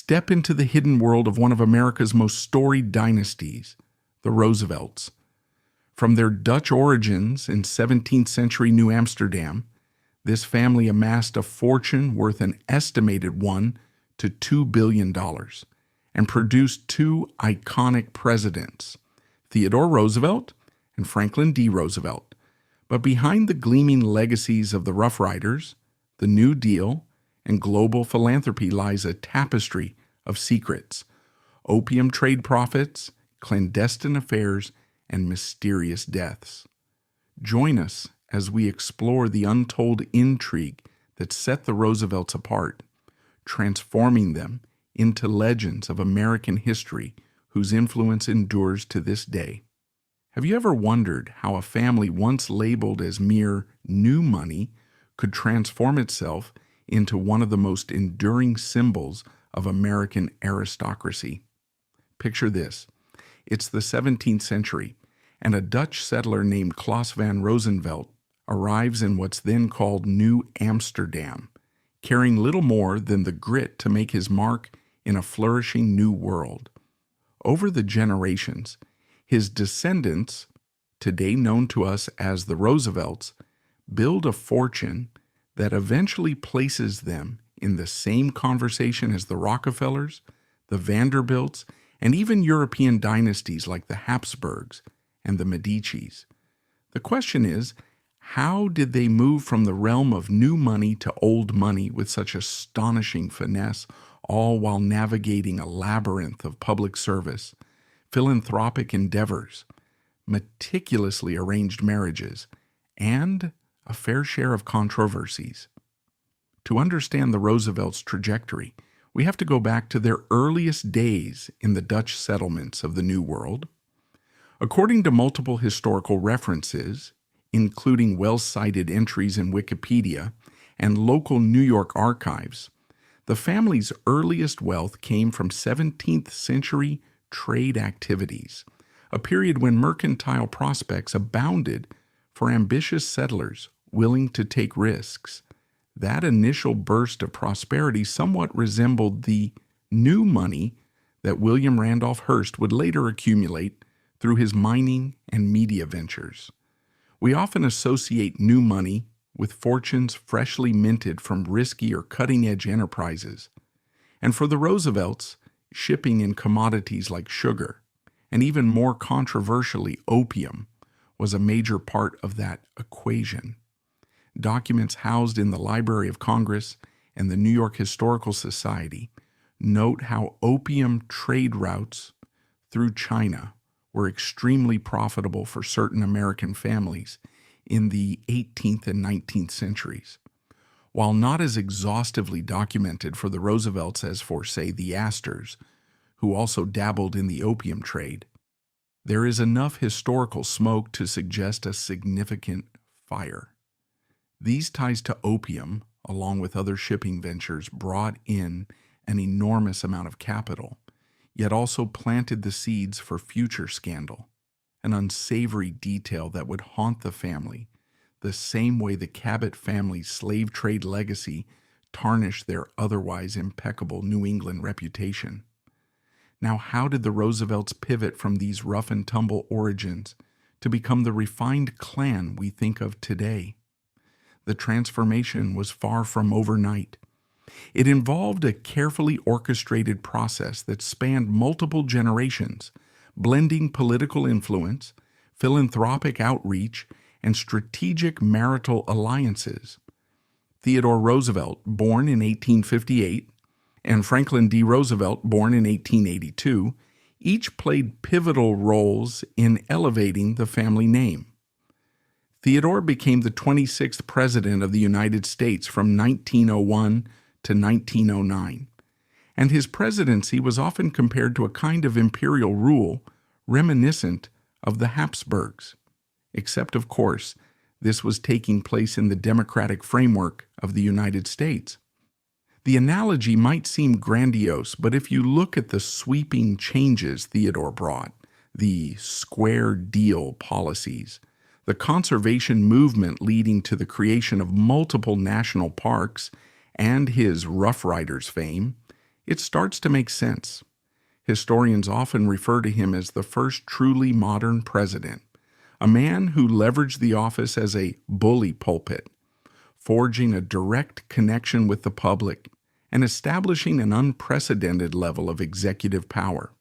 step into the hidden world of one of America's most storied dynasties, the Roosevelts. From their Dutch origins in 17th century New Amsterdam, this family amassed a fortune worth an estimated $1 to $2 billion and produced two iconic presidents, Theodore Roosevelt and Franklin D. Roosevelt. But behind the gleaming legacies of the Rough Riders, the New Deal, and global philanthropy lies a tapestry of secrets, opium trade profits, clandestine affairs, and mysterious deaths. Join us as we explore the untold intrigue that set the Roosevelts apart, transforming them into legends of American history whose influence endures to this day. Have you ever wondered how a family once labeled as mere new money could transform itself into one of the most enduring symbols of American aristocracy? Picture this. It's the 17th century, and a Dutch settler named Claes van Roosevelt arrives in what's then called New Amsterdam, carrying little more than the grit to make his mark in a flourishing new world. Over the generations, his descendants, today known to us as the Roosevelts, build a fortune that eventually places them in the same conversation as the Rockefellers, the Vanderbilts, and even European dynasties like the Habsburgs and the Medicis. The question is, how did they move from the realm of new money to old money with such astonishing finesse, all while navigating a labyrinth of public service, philanthropic endeavors, meticulously arranged marriages, and a fair share of controversies? To understand the Roosevelts' trajectory, we have to go back to their earliest days in the Dutch settlements of the New World. According to multiple historical references, including well-cited entries in Wikipedia and local New York archives, the family's earliest wealth came from 17th century trade activities, a period when mercantile prospects abounded for ambitious settlers willing to take risks. That initial burst of prosperity somewhat resembled the new money that William Randolph Hearst would later accumulate through his mining and media ventures. We often associate new money with fortunes freshly minted from risky or cutting-edge enterprises. And for the Roosevelts, shipping in commodities like sugar, and even more controversially, opium, was a major part of that equation. Documents housed in the Library of Congress and the New York Historical Society note how opium trade routes through China were extremely profitable for certain American families in the 18th and 19th centuries. While not as exhaustively documented for the Roosevelts as for, say, the Astors, who also dabbled in the opium trade, there is enough historical smoke to suggest a significant fire. These ties to opium, along with other shipping ventures, brought in an enormous amount of capital, yet also planted the seeds for future scandal, an unsavory detail that would haunt the family, the same way the Cabot family's slave trade legacy tarnished their otherwise impeccable New England reputation. Now, how did the Roosevelts pivot from these rough-and-tumble origins to become the refined clan we think of today? The transformation was far from overnight. It involved a carefully orchestrated process that spanned multiple generations, blending political influence, philanthropic outreach, and strategic marital alliances. Theodore Roosevelt, born in 1858, and Franklin D. Roosevelt, born in 1882, each played pivotal roles in elevating the family name. Theodore became the 26th President of the United States from 1901 to 1909, and his presidency was often compared to a kind of imperial rule reminiscent of the Habsburgs. Except, of course, this was taking place in the democratic framework of the United States. The analogy might seem grandiose, but if you look at the sweeping changes Theodore brought, the square deal policies, the conservation movement leading to the creation of multiple national parks, and his Rough Riders fame, it starts to make sense. Historians often refer to him as the first truly modern president, a man who leveraged the office as a bully pulpit, forging a direct connection with the public and establishing an unprecedented level of executive power.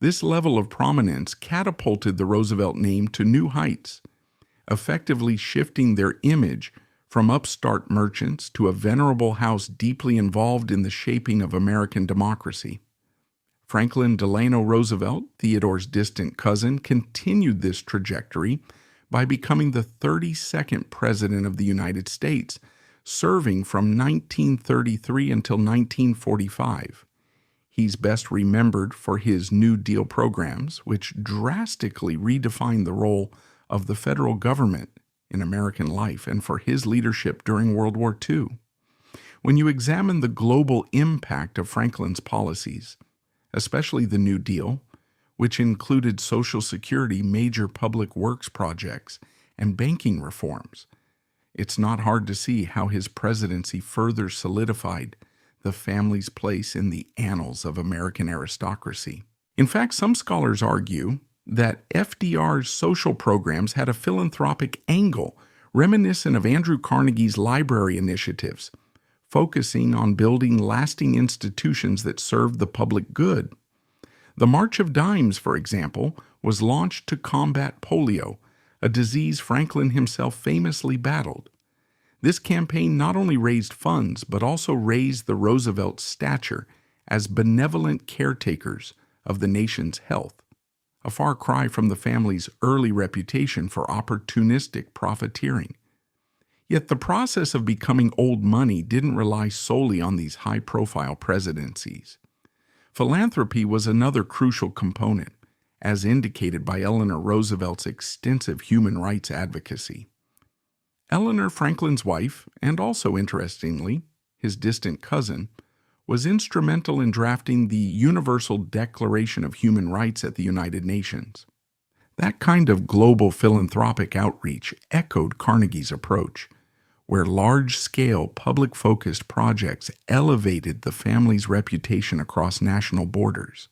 This level of prominence catapulted the Roosevelt name to new heights, effectively shifting their image from upstart merchants to a venerable house deeply involved in the shaping of American democracy. Franklin Delano Roosevelt, Theodore's distant cousin, continued this trajectory by becoming the 32nd President of the United States, serving from 1933 until 1945. He's best remembered for his New Deal programs, which drastically redefined the role of the federal government in American life, and for his leadership during World War II. When you examine the global impact of Franklin's policies, especially the New Deal, which included Social Security, major public works projects, and banking reforms, it's not hard to see how his presidency further solidified the family's place in the annals of American aristocracy. In fact, some scholars argue that FDR's social programs had a philanthropic angle reminiscent of Andrew Carnegie's library initiatives, focusing on building lasting institutions that served the public good. The March of Dimes, for example, was launched to combat polio, a disease Franklin himself famously battled. This campaign not only raised funds, but also raised the Roosevelts' stature as benevolent caretakers of the nation's health, a far cry from the family's early reputation for opportunistic profiteering. Yet the process of becoming old money didn't rely solely on these high-profile presidencies. Philanthropy was another crucial component, as indicated by Eleanor Roosevelt's extensive human rights advocacy. Eleanor, Franklin's wife, and also, interestingly, his distant cousin, was instrumental in drafting the Universal Declaration of Human Rights at the United Nations. That kind of global philanthropic outreach echoed Carnegie's approach, where large-scale, public-focused projects elevated the family's reputation across national borders.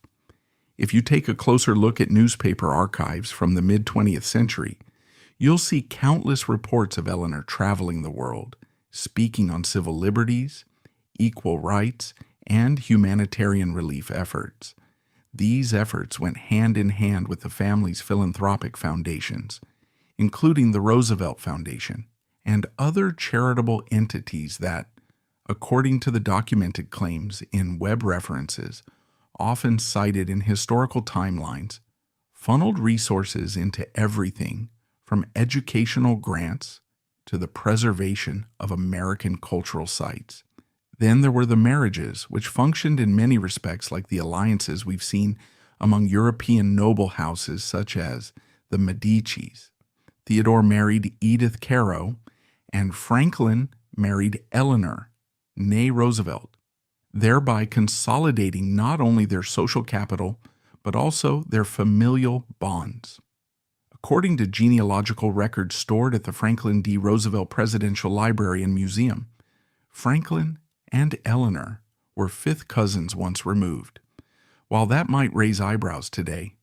If you take a closer look at newspaper archives from the mid-20th century, you'll see countless reports of Eleanor traveling the world, speaking on civil liberties, equal rights, and humanitarian relief efforts. These efforts went hand in hand with the family's philanthropic foundations, including the Roosevelt Foundation and other charitable entities that, according to the documented claims in web references, often cited in historical timelines, funneled resources into everything from educational grants to the preservation of American cultural sites. Then there were the marriages, which functioned in many respects like the alliances we've seen among European noble houses such as the Medicis. Theodore married Edith Caro, and Franklin married Eleanor, née Roosevelt, thereby consolidating not only their social capital, but also their familial bonds. According to genealogical records stored at the Franklin D. Roosevelt Presidential Library and Museum, Franklin and Eleanor were fifth cousins once removed. While that might raise eyebrows today,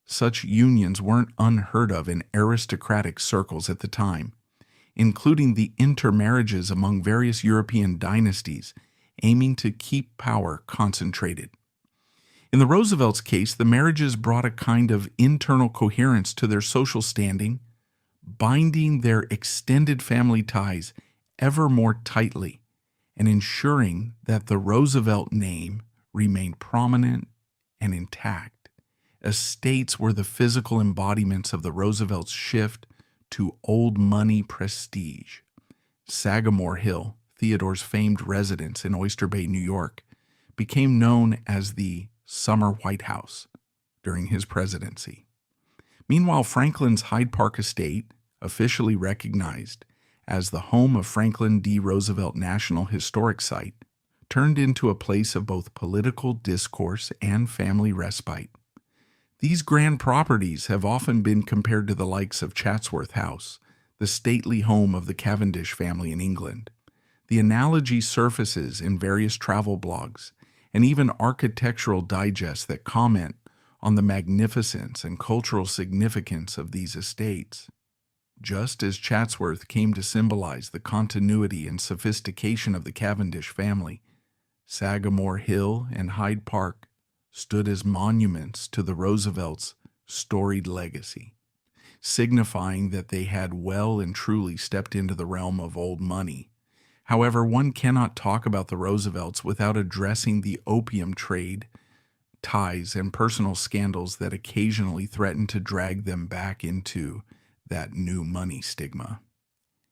such unions weren't unheard of in aristocratic circles at the time, including the intermarriages among various European dynasties aiming to keep power concentrated. In the Roosevelts' case, the marriages brought a kind of internal coherence to their social standing, binding their extended family ties ever more tightly and ensuring that the Roosevelt name remained prominent and intact. Estates were the physical embodiments of the Roosevelts' shift to old money prestige. Sagamore Hill, Theodore's famed residence in Oyster Bay, New York, became known as the Summer White House during his presidency. Meanwhile, Franklin's Hyde Park estate, officially recognized as the home of Franklin D. Roosevelt National Historic Site, turned into a place of both political discourse and family respite. These grand properties have often been compared to the likes of Chatsworth House, the stately home of the Cavendish family in England. The analogy surfaces in various travel blogs and even architectural digests that comment on the magnificence and cultural significance of these estates. Just as Chatsworth came to symbolize the continuity and sophistication of the Cavendish family, Sagamore Hill and Hyde Park stood as monuments to the Roosevelts' storied legacy, signifying that they had well and truly stepped into the realm of old money. However, one cannot talk about the Roosevelts without addressing the opium trade, ties, and personal scandals that occasionally threaten to drag them back into that new money stigma.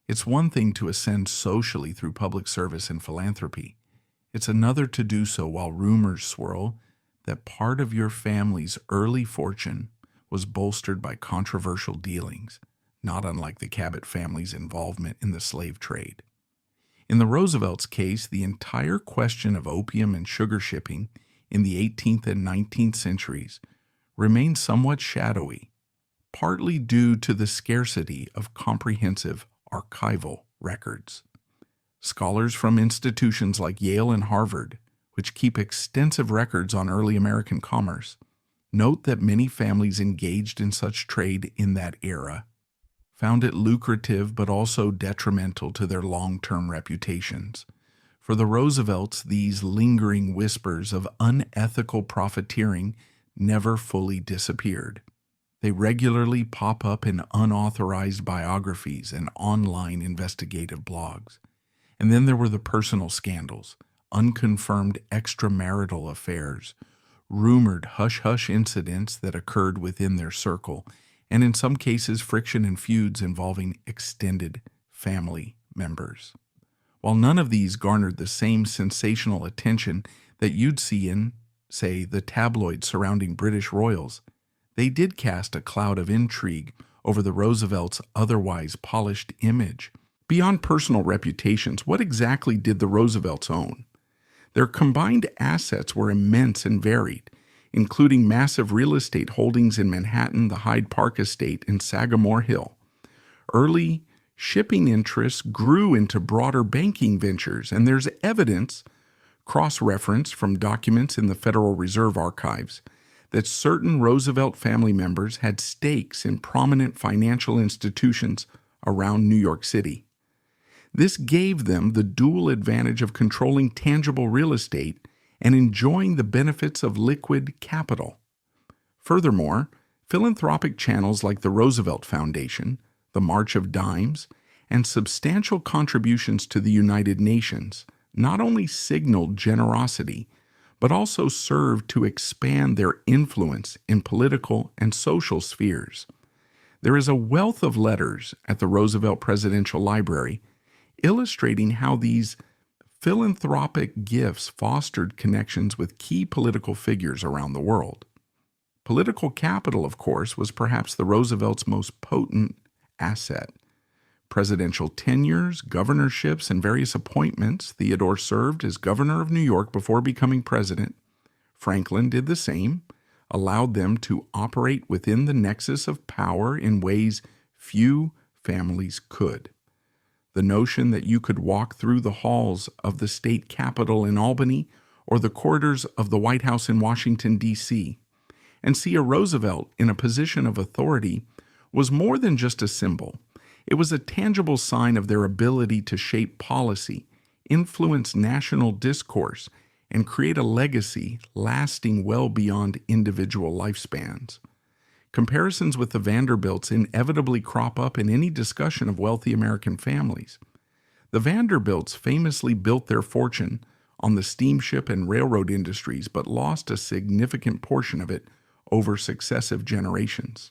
It's one thing to ascend socially through public service and philanthropy. It's another to do so while rumors swirl that part of your family's early fortune was bolstered by controversial dealings, not unlike the Cabot family's involvement in the slave trade. In the Roosevelts' case, the entire question of opium and sugar shipping in the 18th and 19th centuries remained somewhat shadowy, partly due to the scarcity of comprehensive archival records. Scholars from institutions like Yale and Harvard, which keep extensive records on early American commerce, note that many families engaged in such trade in that era found it lucrative but also detrimental to their long-term reputations. For the Roosevelts, these lingering whispers of unethical profiteering never fully disappeared. They regularly pop up in unauthorized biographies and online investigative blogs. And then there were the personal scandals, unconfirmed extramarital affairs, rumored hush-hush incidents that occurred within their circle, and in some cases friction and feuds involving extended family members. While none of these garnered the same sensational attention that you'd see in, say, the tabloids surrounding British royals, they did cast a cloud of intrigue over the Roosevelts' otherwise polished image. Beyond personal reputations, what exactly did the Roosevelts own? Their combined assets were immense and varied, including massive real estate holdings in Manhattan, the Hyde Park estate, and Sagamore Hill. Early shipping interests grew into broader banking ventures, and there's evidence, cross-reference from documents in the Federal Reserve Archives, that certain Roosevelt family members had stakes in prominent financial institutions around New York City. This gave them the dual advantage of controlling tangible real estate and enjoying the benefits of liquid capital. Furthermore, philanthropic channels like the Roosevelt Foundation, the March of Dimes, and substantial contributions to the United Nations not only signaled generosity, but also served to expand their influence in political and social spheres. There is a wealth of letters at the Roosevelt Presidential Library illustrating how these philanthropic gifts fostered connections with key political figures around the world. Political capital, of course, was perhaps the Roosevelts' most potent asset. Presidential tenures, governorships, and various appointments. Theodore served as governor of New York before becoming president. Franklin did the same, allowed them to operate within the nexus of power in ways few families could. The notion that you could walk through the halls of the state capitol in Albany or the corridors of the White House in Washington, D.C., and see a Roosevelt in a position of authority was more than just a symbol. It was a tangible sign of their ability to shape policy, influence national discourse, and create a legacy lasting well beyond individual lifespans. Comparisons with the Vanderbilts inevitably crop up in any discussion of wealthy American families. The Vanderbilts famously built their fortune on the steamship and railroad industries, but lost a significant portion of it over successive generations.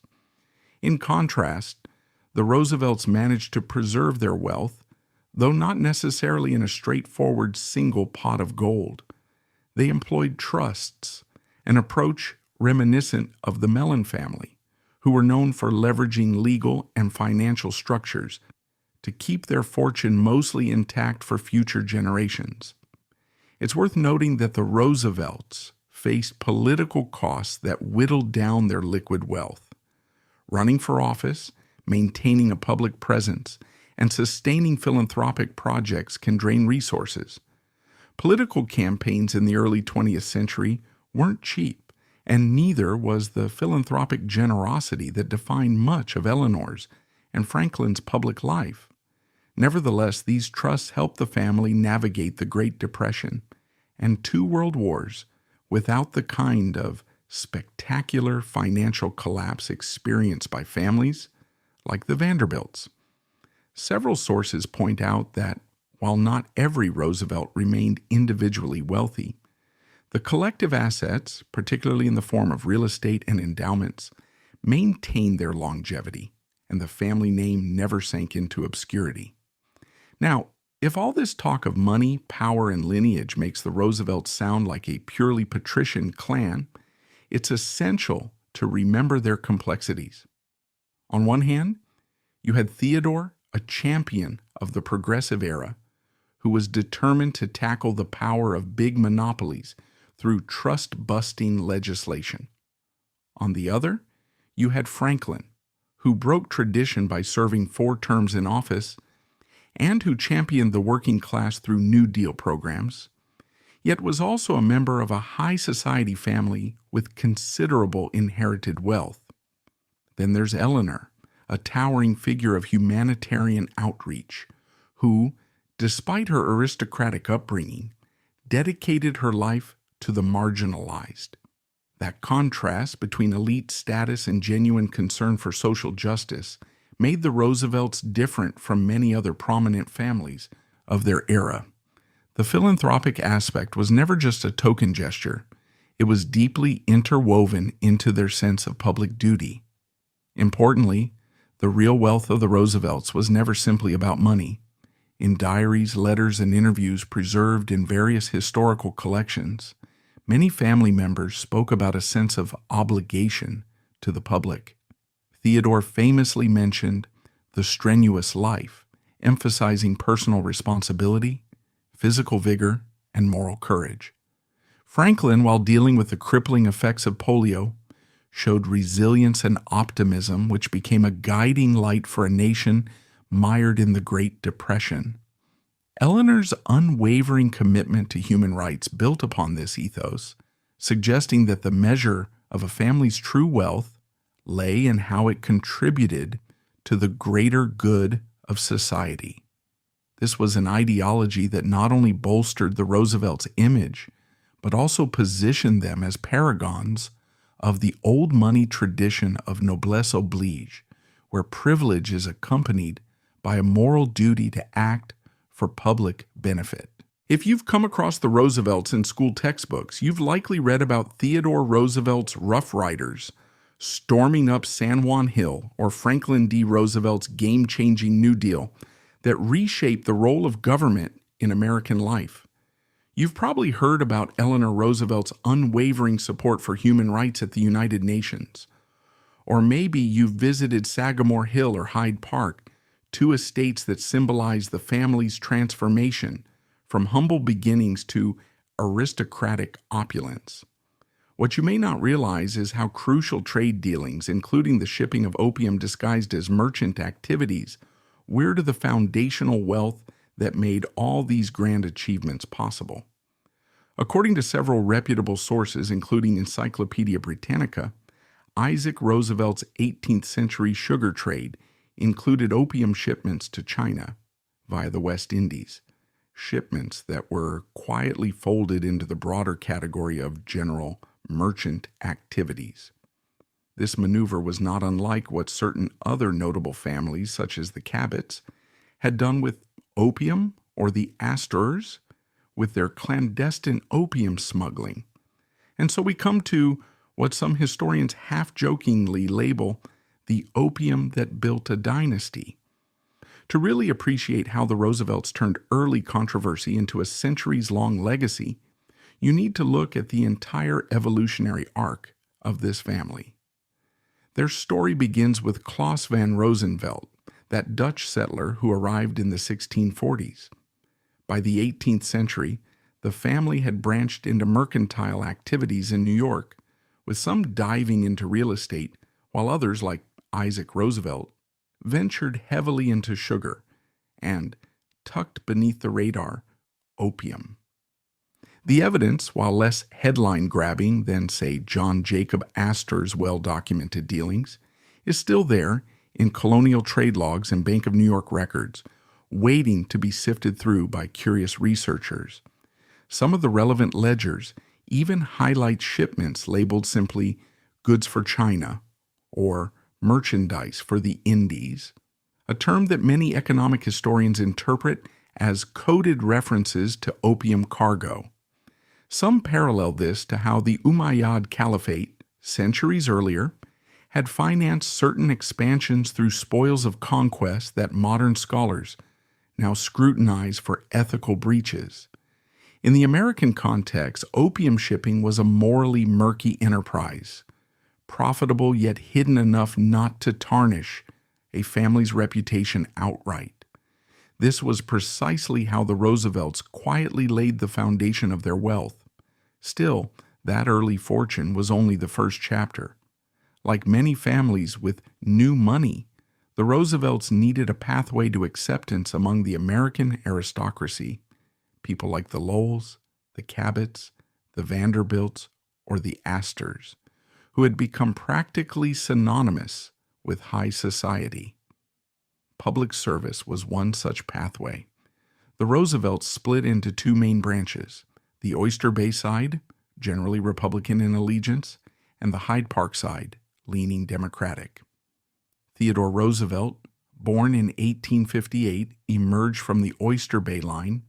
In contrast, the Roosevelts managed to preserve their wealth, though not necessarily in a straightforward single pot of gold. They employed trusts, an approach reminiscent of the Mellon family, who were known for leveraging legal and financial structures to keep their fortune mostly intact for future generations. It's worth noting that the Roosevelts faced political costs that whittled down their liquid wealth. Running for office, maintaining a public presence, and sustaining philanthropic projects can drain resources. Political campaigns in the early 20th century weren't cheap, and neither was the philanthropic generosity that defined much of Eleanor's and Franklin's public life. Nevertheless, these trusts helped the family navigate the Great Depression and 2 world wars without the kind of spectacular financial collapse experienced by families like the Vanderbilts. Several sources point out that while not every Roosevelt remained individually wealthy, the collective assets, particularly in the form of real estate and endowments, maintained their longevity, and the family name never sank into obscurity. Now, if all this talk of money, power, and lineage makes the Roosevelts sound like a purely patrician clan, it's essential to remember their complexities. On one hand, you had Theodore, a champion of the progressive era, who was determined to tackle the power of big monopolies through trust-busting legislation. On the other, you had Franklin, who broke tradition by serving 4 terms in office and who championed the working class through New Deal programs, yet was also a member of a high society family with considerable inherited wealth. Then there's Eleanor, a towering figure of humanitarian outreach, who, despite her aristocratic upbringing, dedicated her life to the marginalized. That contrast between elite status and genuine concern for social justice made the Roosevelts different from many other prominent families of their era. The philanthropic aspect was never just a token gesture. It was deeply interwoven into their sense of public duty. Importantly, the real wealth of the Roosevelts was never simply about money. In diaries, letters, and interviews preserved in various historical collections, many family members spoke about a sense of obligation to the public. Theodore famously mentioned the strenuous life, emphasizing personal responsibility, physical vigor, and moral courage. Franklin, while dealing with the crippling effects of polio, showed resilience and optimism, which became a guiding light for a nation mired in the Great Depression. Eleanor's unwavering commitment to human rights built upon this ethos, suggesting that the measure of a family's true wealth lay in how it contributed to the greater good of society. This was an ideology that not only bolstered the Roosevelts' image, but also positioned them as paragons of the old money tradition of noblesse oblige, where privilege is accompanied by a moral duty to act for public benefit. If you've come across the Roosevelts in school textbooks, you've likely read about Theodore Roosevelt's Rough Riders storming up San Juan Hill, or Franklin D. Roosevelt's game-changing New Deal that reshaped the role of government in American life. You've probably heard about Eleanor Roosevelt's unwavering support for human rights at the United Nations. Or maybe you've visited Sagamore Hill or Hyde Park, 2 estates that symbolize the family's transformation from humble beginnings to aristocratic opulence. What you may not realize is how crucial trade dealings, including the shipping of opium disguised as merchant activities, were to the foundational wealth that made all these grand achievements possible. According to several reputable sources, including Encyclopedia Britannica, Isaac Roosevelt's 18th century sugar trade included opium shipments to China via the West Indies, shipments that were quietly folded into the broader category of general merchant activities. This maneuver was not unlike what certain other notable families, such as the Cabots, had done with opium, or the Astors, with their clandestine opium smuggling. And so we come to what some historians half-jokingly label the opium that built a dynasty. To really appreciate how the Roosevelts turned early controversy into a centuries-long legacy, you need to look at the entire evolutionary arc of this family. Their story begins with Klaus van Roosevelt, that Dutch settler who arrived in the 1640s. By the 18th century, the family had branched into mercantile activities in New York, with some diving into real estate, while others, like Isaac Roosevelt, ventured heavily into sugar and, tucked beneath the radar, opium. The evidence, while less headline-grabbing than, say, John Jacob Astor's well-documented dealings, is still there in colonial trade logs and Bank of New York records, waiting to be sifted through by curious researchers. Some of the relevant ledgers even highlight shipments labeled simply goods for China or merchandise for the Indies, a term that many economic historians interpret as coded references to opium cargo. Some parallel this to how the Umayyad Caliphate, centuries earlier, had financed certain expansions through spoils of conquest that modern scholars now scrutinize for ethical breaches. In the American context, opium shipping was a morally murky enterprise, profitable yet hidden enough not to tarnish a family's reputation outright. This was precisely how the Roosevelts quietly laid the foundation of their wealth. Still, that early fortune was only the first chapter. Like many families with new money, the Roosevelts needed a pathway to acceptance among the American aristocracy, people like the Lowells, the Cabots, the Vanderbilts, or the Astors, who had become practically synonymous with high society. Public service was one such pathway. The Roosevelts split into two main branches: the Oyster Bay side, generally Republican in allegiance, and the Hyde Park side, leaning Democratic. Theodore Roosevelt, born in 1858, emerged from the Oyster Bay line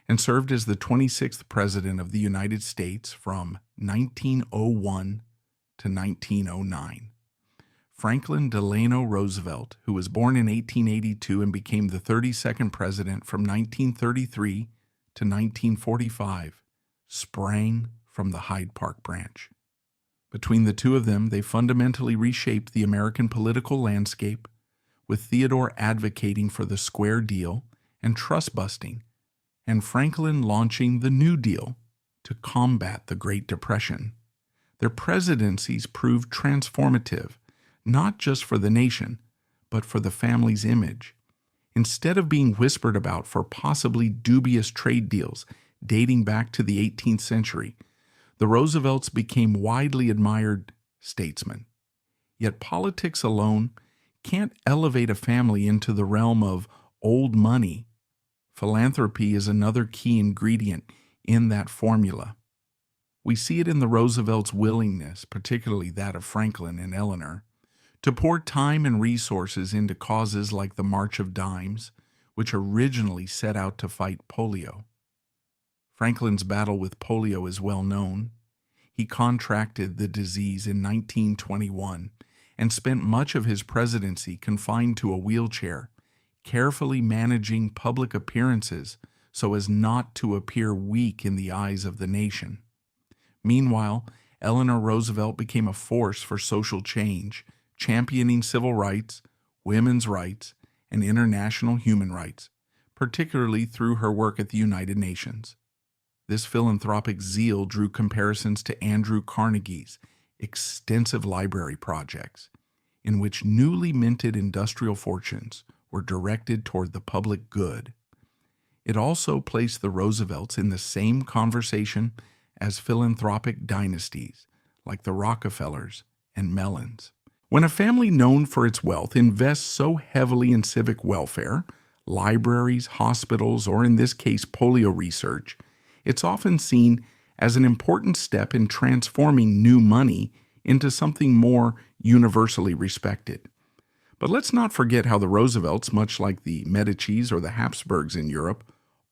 and served as the 26th President of the United States from 1901 to 1909. Franklin Delano Roosevelt, who was born in 1882 and became the 32nd President from 1933 to 1945, sprang from the Hyde Park branch. Between the two of them, they fundamentally reshaped the American political landscape, with Theodore advocating for the square deal and trust-busting, and Franklin launching the New Deal to combat the Great Depression. Their presidencies proved transformative, not just for the nation, but for the family's image. Instead of being whispered about for possibly dubious trade deals dating back to the 18th century, the Roosevelts became widely admired statesmen. Yet politics alone can't elevate a family into the realm of old money. Philanthropy is another key ingredient in that formula. We see it in the Roosevelts' willingness, particularly that of Franklin and Eleanor, to pour time and resources into causes like the March of Dimes, which originally set out to fight polio. Franklin's battle with polio is well known. He contracted the disease in 1921 and spent much of his presidency confined to a wheelchair, carefully managing public appearances so as not to appear weak in the eyes of the nation. Meanwhile, Eleanor Roosevelt became a force for social change, championing civil rights, women's rights, and international human rights, particularly through her work at the United Nations. This philanthropic zeal drew comparisons to Andrew Carnegie's extensive library projects, in which newly minted industrial fortunes were directed toward the public good. It also placed the Roosevelts in the same conversation as philanthropic dynasties like the Rockefellers and Mellons. When a family known for its wealth invests so heavily in civic welfare, libraries, hospitals, or in this case polio research, it's often seen as an important step in transforming new money into something more universally respected. But let's not forget how the Roosevelts, much like the Medicis or the Habsburgs in Europe,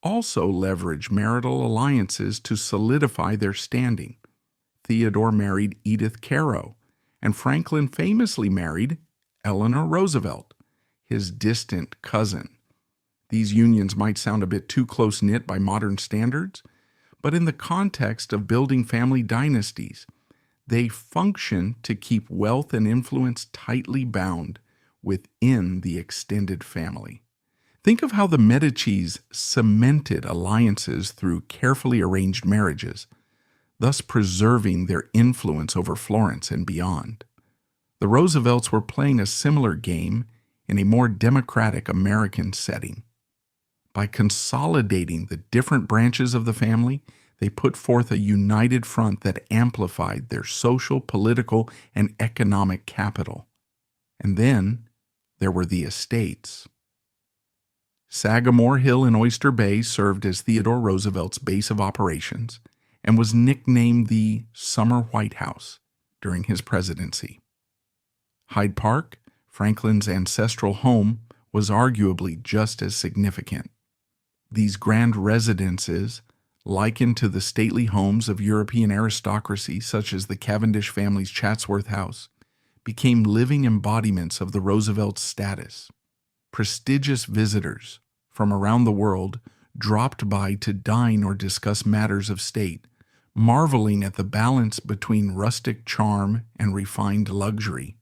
also leveraged marital alliances to solidify their standing. Theodore married Edith Caro, and Franklin famously married Eleanor Roosevelt, his distant cousin. These unions might sound a bit too close-knit by modern standards, but in the context of building family dynasties, they function to keep wealth and influence tightly bound within the extended family. Think of how the Medicis cemented alliances through carefully arranged marriages, thus preserving their influence over Florence and beyond. The Roosevelts were playing a similar game in a more democratic American setting. By consolidating the different branches of the family, They put forth a united front that amplified their social, political, and economic capital. And then there were the estates. Sagamore Hill in Oyster Bay served as Theodore Roosevelt's base of operations and was nicknamed the Summer White House during his presidency. Hyde Park, Franklin's ancestral home, was arguably just as significant. These grand residences, likened to the stately homes of European aristocracy such as the Cavendish family's Chatsworth House, became living embodiments of the Roosevelts' status. Prestigious visitors from around the world dropped by to dine or discuss matters of state, marveling at the balance between rustic charm and refined luxury.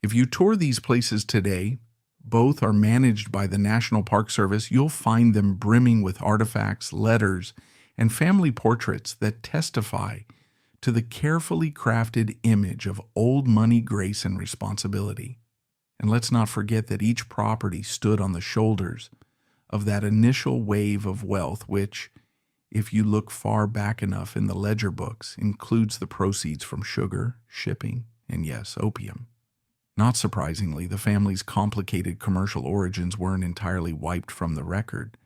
If you tour these places today, both are managed by the National Park Service, you'll find them brimming with artifacts, letters, and family portraits that testify to the carefully crafted image of old money, grace, and responsibility. And let's not forget that each property stood on the shoulders of that initial wave of wealth which, if you look far back enough in the ledger books, includes the proceeds from sugar, shipping, and yes, opium. Not surprisingly, the family's complicated commercial origins weren't entirely wiped from the record.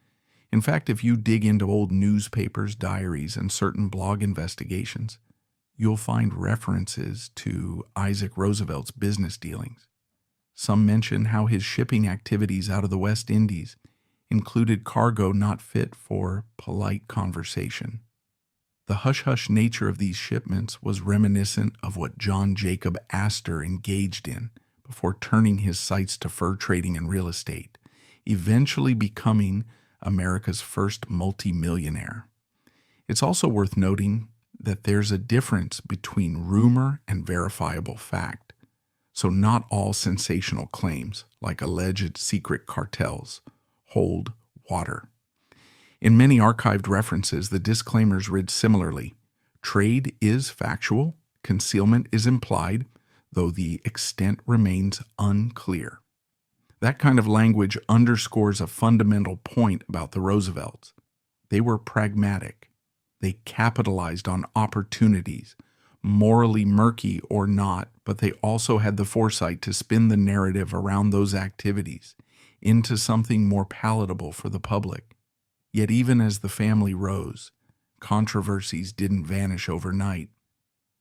In fact, if you dig into old newspapers, diaries, and certain blog investigations, you'll find references to Isaac Roosevelt's business dealings. Some mention how his shipping activities out of the West Indies included cargo not fit for polite conversation. The hush-hush nature of these shipments was reminiscent of what John Jacob Astor engaged in before turning his sights to fur trading and real estate, eventually becoming America's first multimillionaire. It's also worth noting that there's a difference between rumor and verifiable fact. So not all sensational claims, like alleged secret cartels, hold water. In many archived references, the disclaimers read similarly: trade is factual, concealment is implied, though the extent remains unclear. That kind of language underscores a fundamental point about the Roosevelts. They were pragmatic. They capitalized on opportunities, morally murky or not, but they also had the foresight to spin the narrative around those activities into something more palatable for the public. Yet even as the family rose, controversies didn't vanish overnight.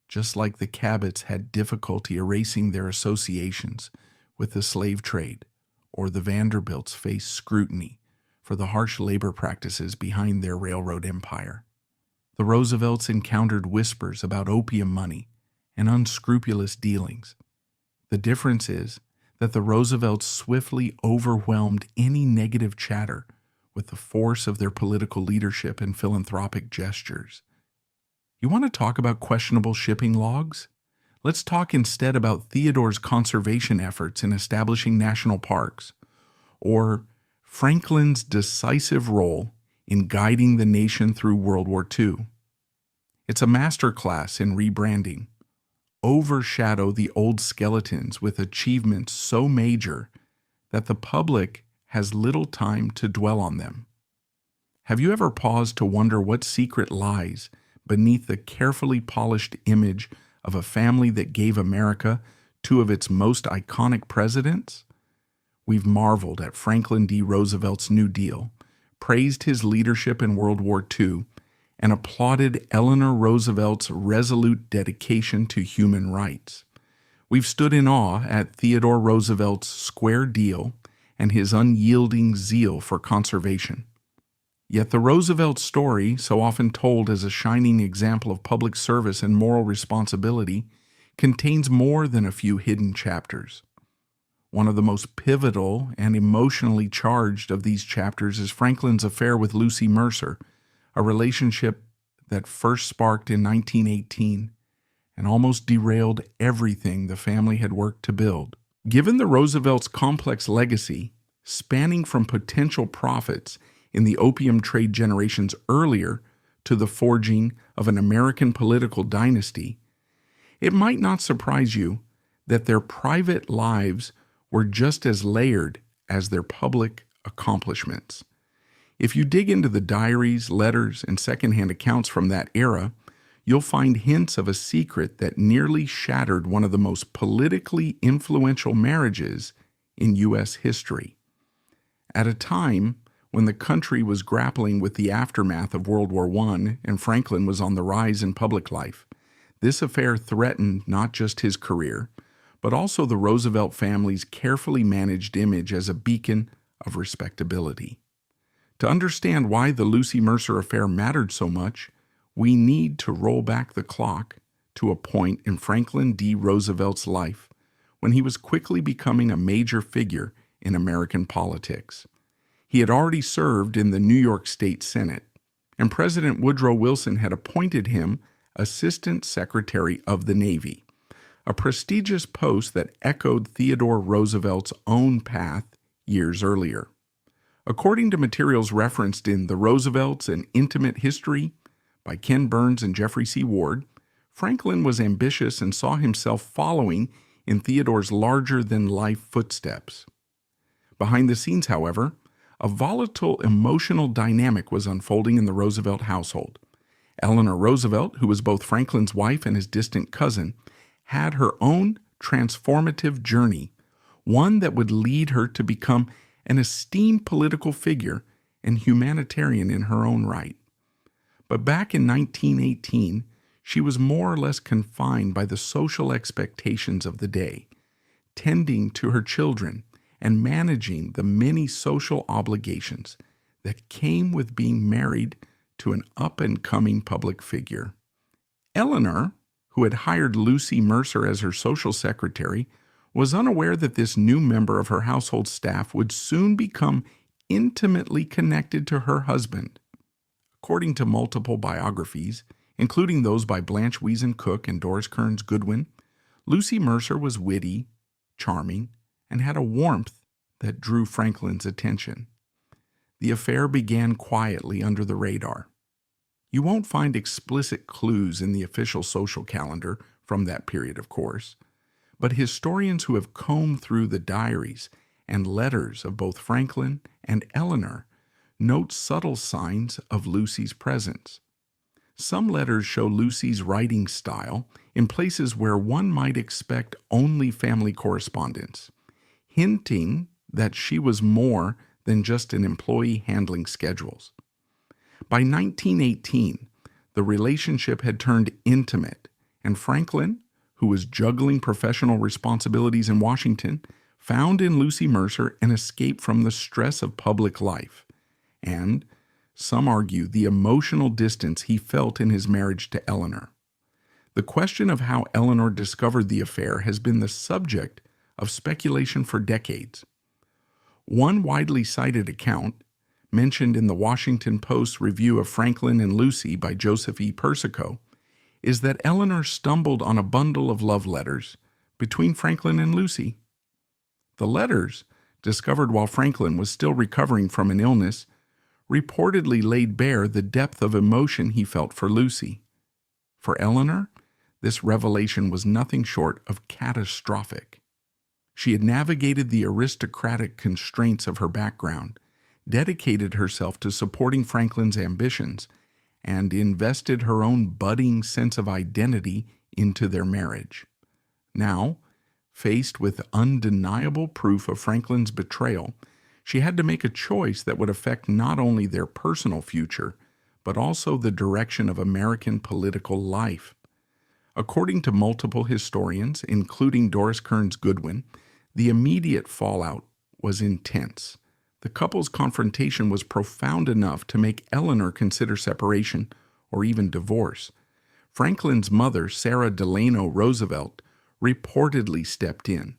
Just like the Cabots had difficulty erasing their associations with the slave trade, or the Vanderbilts faced scrutiny for the harsh labor practices behind their railroad empire. The Roosevelts encountered whispers about opium money and unscrupulous dealings. The difference is that the Roosevelts swiftly overwhelmed any negative chatter with the force of their political leadership and philanthropic gestures. You want to talk about questionable shipping logs? Let's talk instead about Theodore's conservation efforts in establishing national parks, or Franklin's decisive role in guiding the nation through World War II. It's a masterclass in rebranding. Overshadow the old skeletons with achievements so major that the public has little time to dwell on them. Have you ever paused to wonder what secret lies beneath the carefully polished image of a family that gave America two of its most iconic presidents? We've marveled at Franklin D. Roosevelt's New Deal, praised his leadership in World War II, and applauded Eleanor Roosevelt's resolute dedication to human rights. We've stood in awe at Theodore Roosevelt's square deal and his unyielding zeal for conservation. Yet the Roosevelt story, so often told as a shining example of public service and moral responsibility, contains more than a few hidden chapters. One of the most pivotal and emotionally charged of these chapters is Franklin's affair with Lucy Mercer, a relationship that first sparked in 1918 and almost derailed everything the family had worked to build. Given the Roosevelts' complex legacy, spanning from potential profits in the opium trade generations earlier to the forging of an American political dynasty, it might not surprise you that their private lives were just as layered as their public accomplishments. If you dig into the diaries, letters, and secondhand accounts from that era, you'll find hints of a secret that nearly shattered one of the most politically influential marriages in U.S. history. At a time when the country was grappling with the aftermath of World War I and Franklin was on the rise in public life, this affair threatened not just his career, but also the Roosevelt family's carefully managed image as a beacon of respectability. To understand why the Lucy Mercer affair mattered so much, we need to roll back the clock to a point in Franklin D. Roosevelt's life when he was quickly becoming a major figure in American politics. He had already served in the New York State Senate, and President Woodrow Wilson had appointed him Assistant Secretary of the Navy, a prestigious post that echoed Theodore Roosevelt's own path years earlier. According to materials referenced in The Roosevelts: An Intimate History by Ken Burns and Jeffrey C. Ward, Franklin was ambitious and saw himself following in Theodore's larger-than-life footsteps. Behind the scenes, however, a volatile emotional dynamic was unfolding in the Roosevelt household. Eleanor Roosevelt, who was both Franklin's wife and his distant cousin, had her own transformative journey, one that would lead her to become an esteemed political figure and humanitarian in her own right. But back in 1918, she was more or less confined by the social expectations of the day, tending to her children and managing the many social obligations that came with being married to an up-and-coming public figure. Eleanor, who had hired Lucy Mercer as her social secretary, was unaware that this new member of her household staff would soon become intimately connected to her husband. According to multiple biographies, including those by Blanche Wiesen Cook and Doris Kearns Goodwin, Lucy Mercer was witty, charming, and had a warmth that drew Franklin's attention. The affair began quietly under the radar. You won't find explicit clues in the official social calendar from that period, of course, but historians who have combed through the diaries and letters of both Franklin and Eleanor note subtle signs of Lucy's presence. Some letters show Lucy's writing style in places where one might expect only family correspondence, hinting that she was more than just an employee handling schedules. By 1918, the relationship had turned intimate, and Franklin, who was juggling professional responsibilities in Washington, found in Lucy Mercer an escape from the stress of public life, and, some argue, the emotional distance he felt in his marriage to Eleanor. The question of how Eleanor discovered the affair has been the subject of speculation for decades. One widely cited account, mentioned in the Washington Post's review of Franklin and Lucy by Joseph E. Persico, is that Eleanor stumbled on a bundle of love letters between Franklin and Lucy. The letters, discovered while Franklin was still recovering from an illness, reportedly laid bare the depth of emotion he felt for Lucy. For Eleanor, this revelation was nothing short of catastrophic. She had navigated the aristocratic constraints of her background, dedicated herself to supporting Franklin's ambitions, and invested her own budding sense of identity into their marriage. Now, faced with undeniable proof of Franklin's betrayal, she had to make a choice that would affect not only their personal future, but also the direction of American political life. According to multiple historians, including Doris Kearns Goodwin, the immediate fallout was intense. The couple's confrontation was profound enough to make Eleanor consider separation or even divorce. Franklin's mother, Sarah Delano Roosevelt, reportedly stepped in,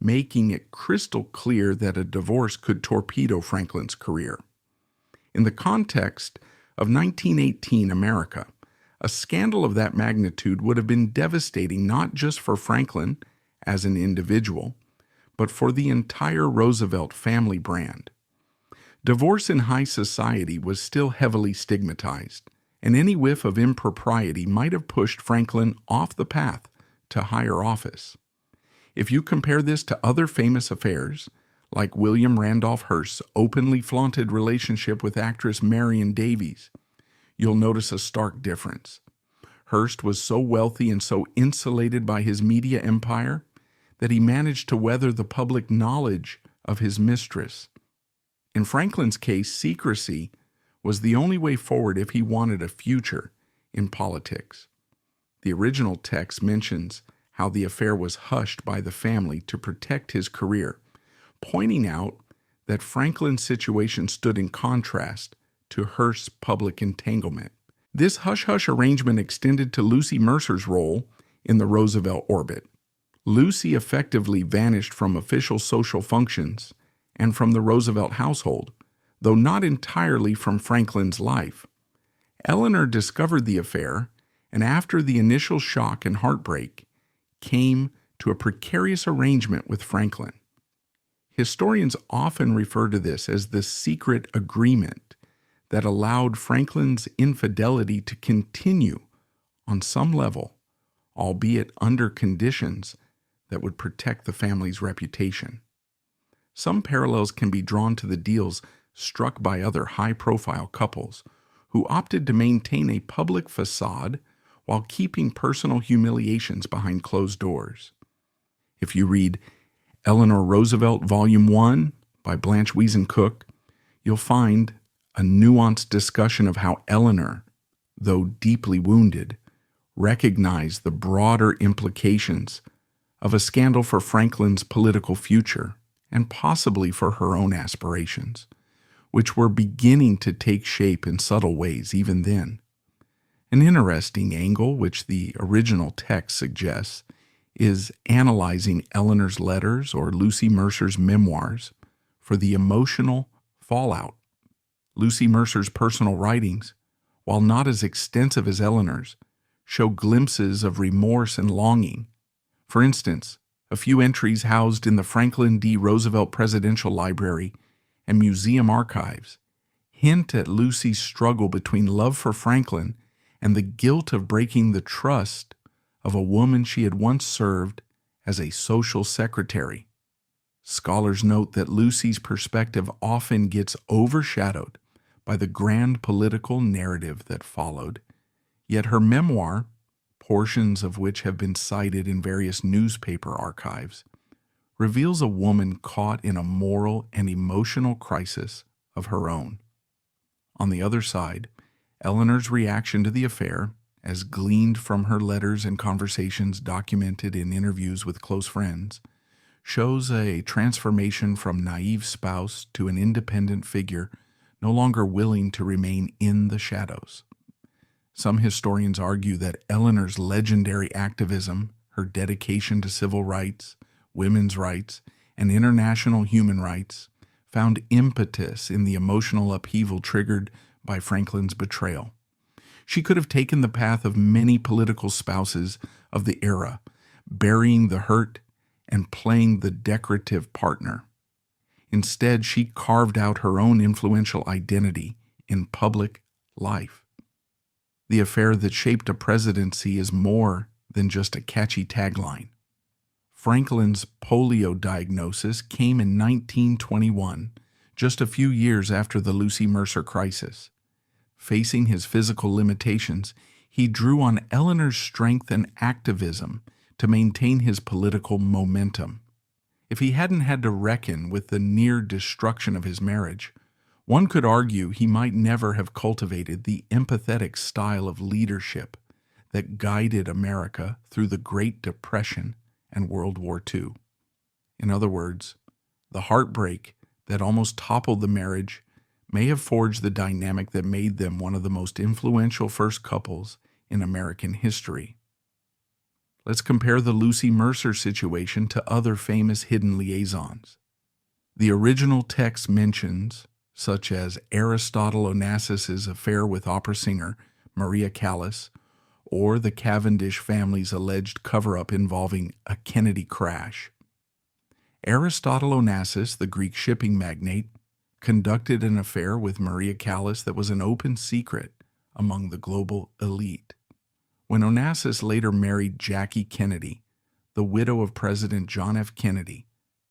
making it crystal clear that a divorce could torpedo Franklin's career. In the context of 1918 America, a scandal of that magnitude would have been devastating not just for Franklin as an individual, but for the entire Roosevelt family brand. Divorce in high society was still heavily stigmatized, and any whiff of impropriety might have pushed Franklin off the path to higher office. If you compare this to other famous affairs, Like William Randolph Hearst's openly flaunted relationship with actress Marion Davies, you'll notice a stark difference. Hearst was so wealthy and so insulated by his media empire that he managed to weather the public knowledge of his mistress. In Franklin's case, secrecy was the only way forward if he wanted a future in politics. The original text mentions how the affair was hushed by the family to protect his career, pointing out that Franklin's situation stood in contrast to Hearst's public entanglement. This hush-hush arrangement extended to Lucy Mercer's role in the Roosevelt orbit. Lucy effectively vanished from official social functions and from the Roosevelt household, though not entirely from Franklin's life. Eleanor discovered the affair, and after the initial shock and heartbreak, came to a precarious arrangement with Franklin. Historians often refer to this as the secret agreement that allowed Franklin's infidelity to continue on some level, albeit under conditions that would protect the family's reputation. Some parallels can be drawn to the deals struck by other high-profile couples who opted to maintain a public facade while keeping personal humiliations behind closed doors. If you read Eleanor Roosevelt, Volume 1 by Blanche Wiesen Cook, you'll find a nuanced discussion of how Eleanor, though deeply wounded, recognized the broader implications of a scandal for Franklin's political future and possibly for her own aspirations, which were beginning to take shape in subtle ways even then. An interesting angle, which the original text suggests, is analyzing Eleanor's letters or Lucy Mercer's memoirs for the emotional fallout. Lucy Mercer's personal writings, while not as extensive as Eleanor's, show glimpses of remorse and longing. For instance, a few entries housed in the Franklin D. Roosevelt Presidential Library and Museum archives hint at Lucy's struggle between love for Franklin and the guilt of breaking the trust of a woman she had once served as a social secretary. Scholars note that Lucy's perspective often gets overshadowed by the grand political narrative that followed, yet her memoir, portions of which have been cited in various newspaper archives, reveals a woman caught in a moral and emotional crisis of her own. On the other side, Eleanor's reaction to the affair, as gleaned from her letters and conversations documented in interviews with close friends, shows a transformation from naive spouse to an independent figure no longer willing to remain in the shadows. Some historians argue that Eleanor's legendary activism, her dedication to civil rights, women's rights, and international human rights, found impetus in the emotional upheaval triggered by Franklin's betrayal. She could have taken the path of many political spouses of the era, burying the hurt and playing the decorative partner. Instead, she carved out her own influential identity in public life. The affair that shaped a presidency is more than just a catchy tagline. Franklin's polio diagnosis came in 1921, just a few years after the Lucy Mercer crisis. Facing his physical limitations, he drew on Eleanor's strength and activism to maintain his political momentum. If he hadn't had to reckon with the near destruction of his marriage, one could argue he might never have cultivated the empathetic style of leadership that guided America through the Great Depression and World War II. In other words, the heartbreak that almost toppled the marriage may have forged the dynamic that made them one of the most influential first couples in American history. Let's compare the Lucy Mercer situation to other famous hidden liaisons. The original text mentions, such as Aristotle Onassis's affair with opera singer Maria Callas, or the Cavendish family's alleged cover-up involving a Kennedy crash. Aristotle Onassis, the Greek shipping magnate, conducted an affair with Maria Callas that was an open secret among the global elite. When Onassis later married Jackie Kennedy, the widow of President John F. Kennedy,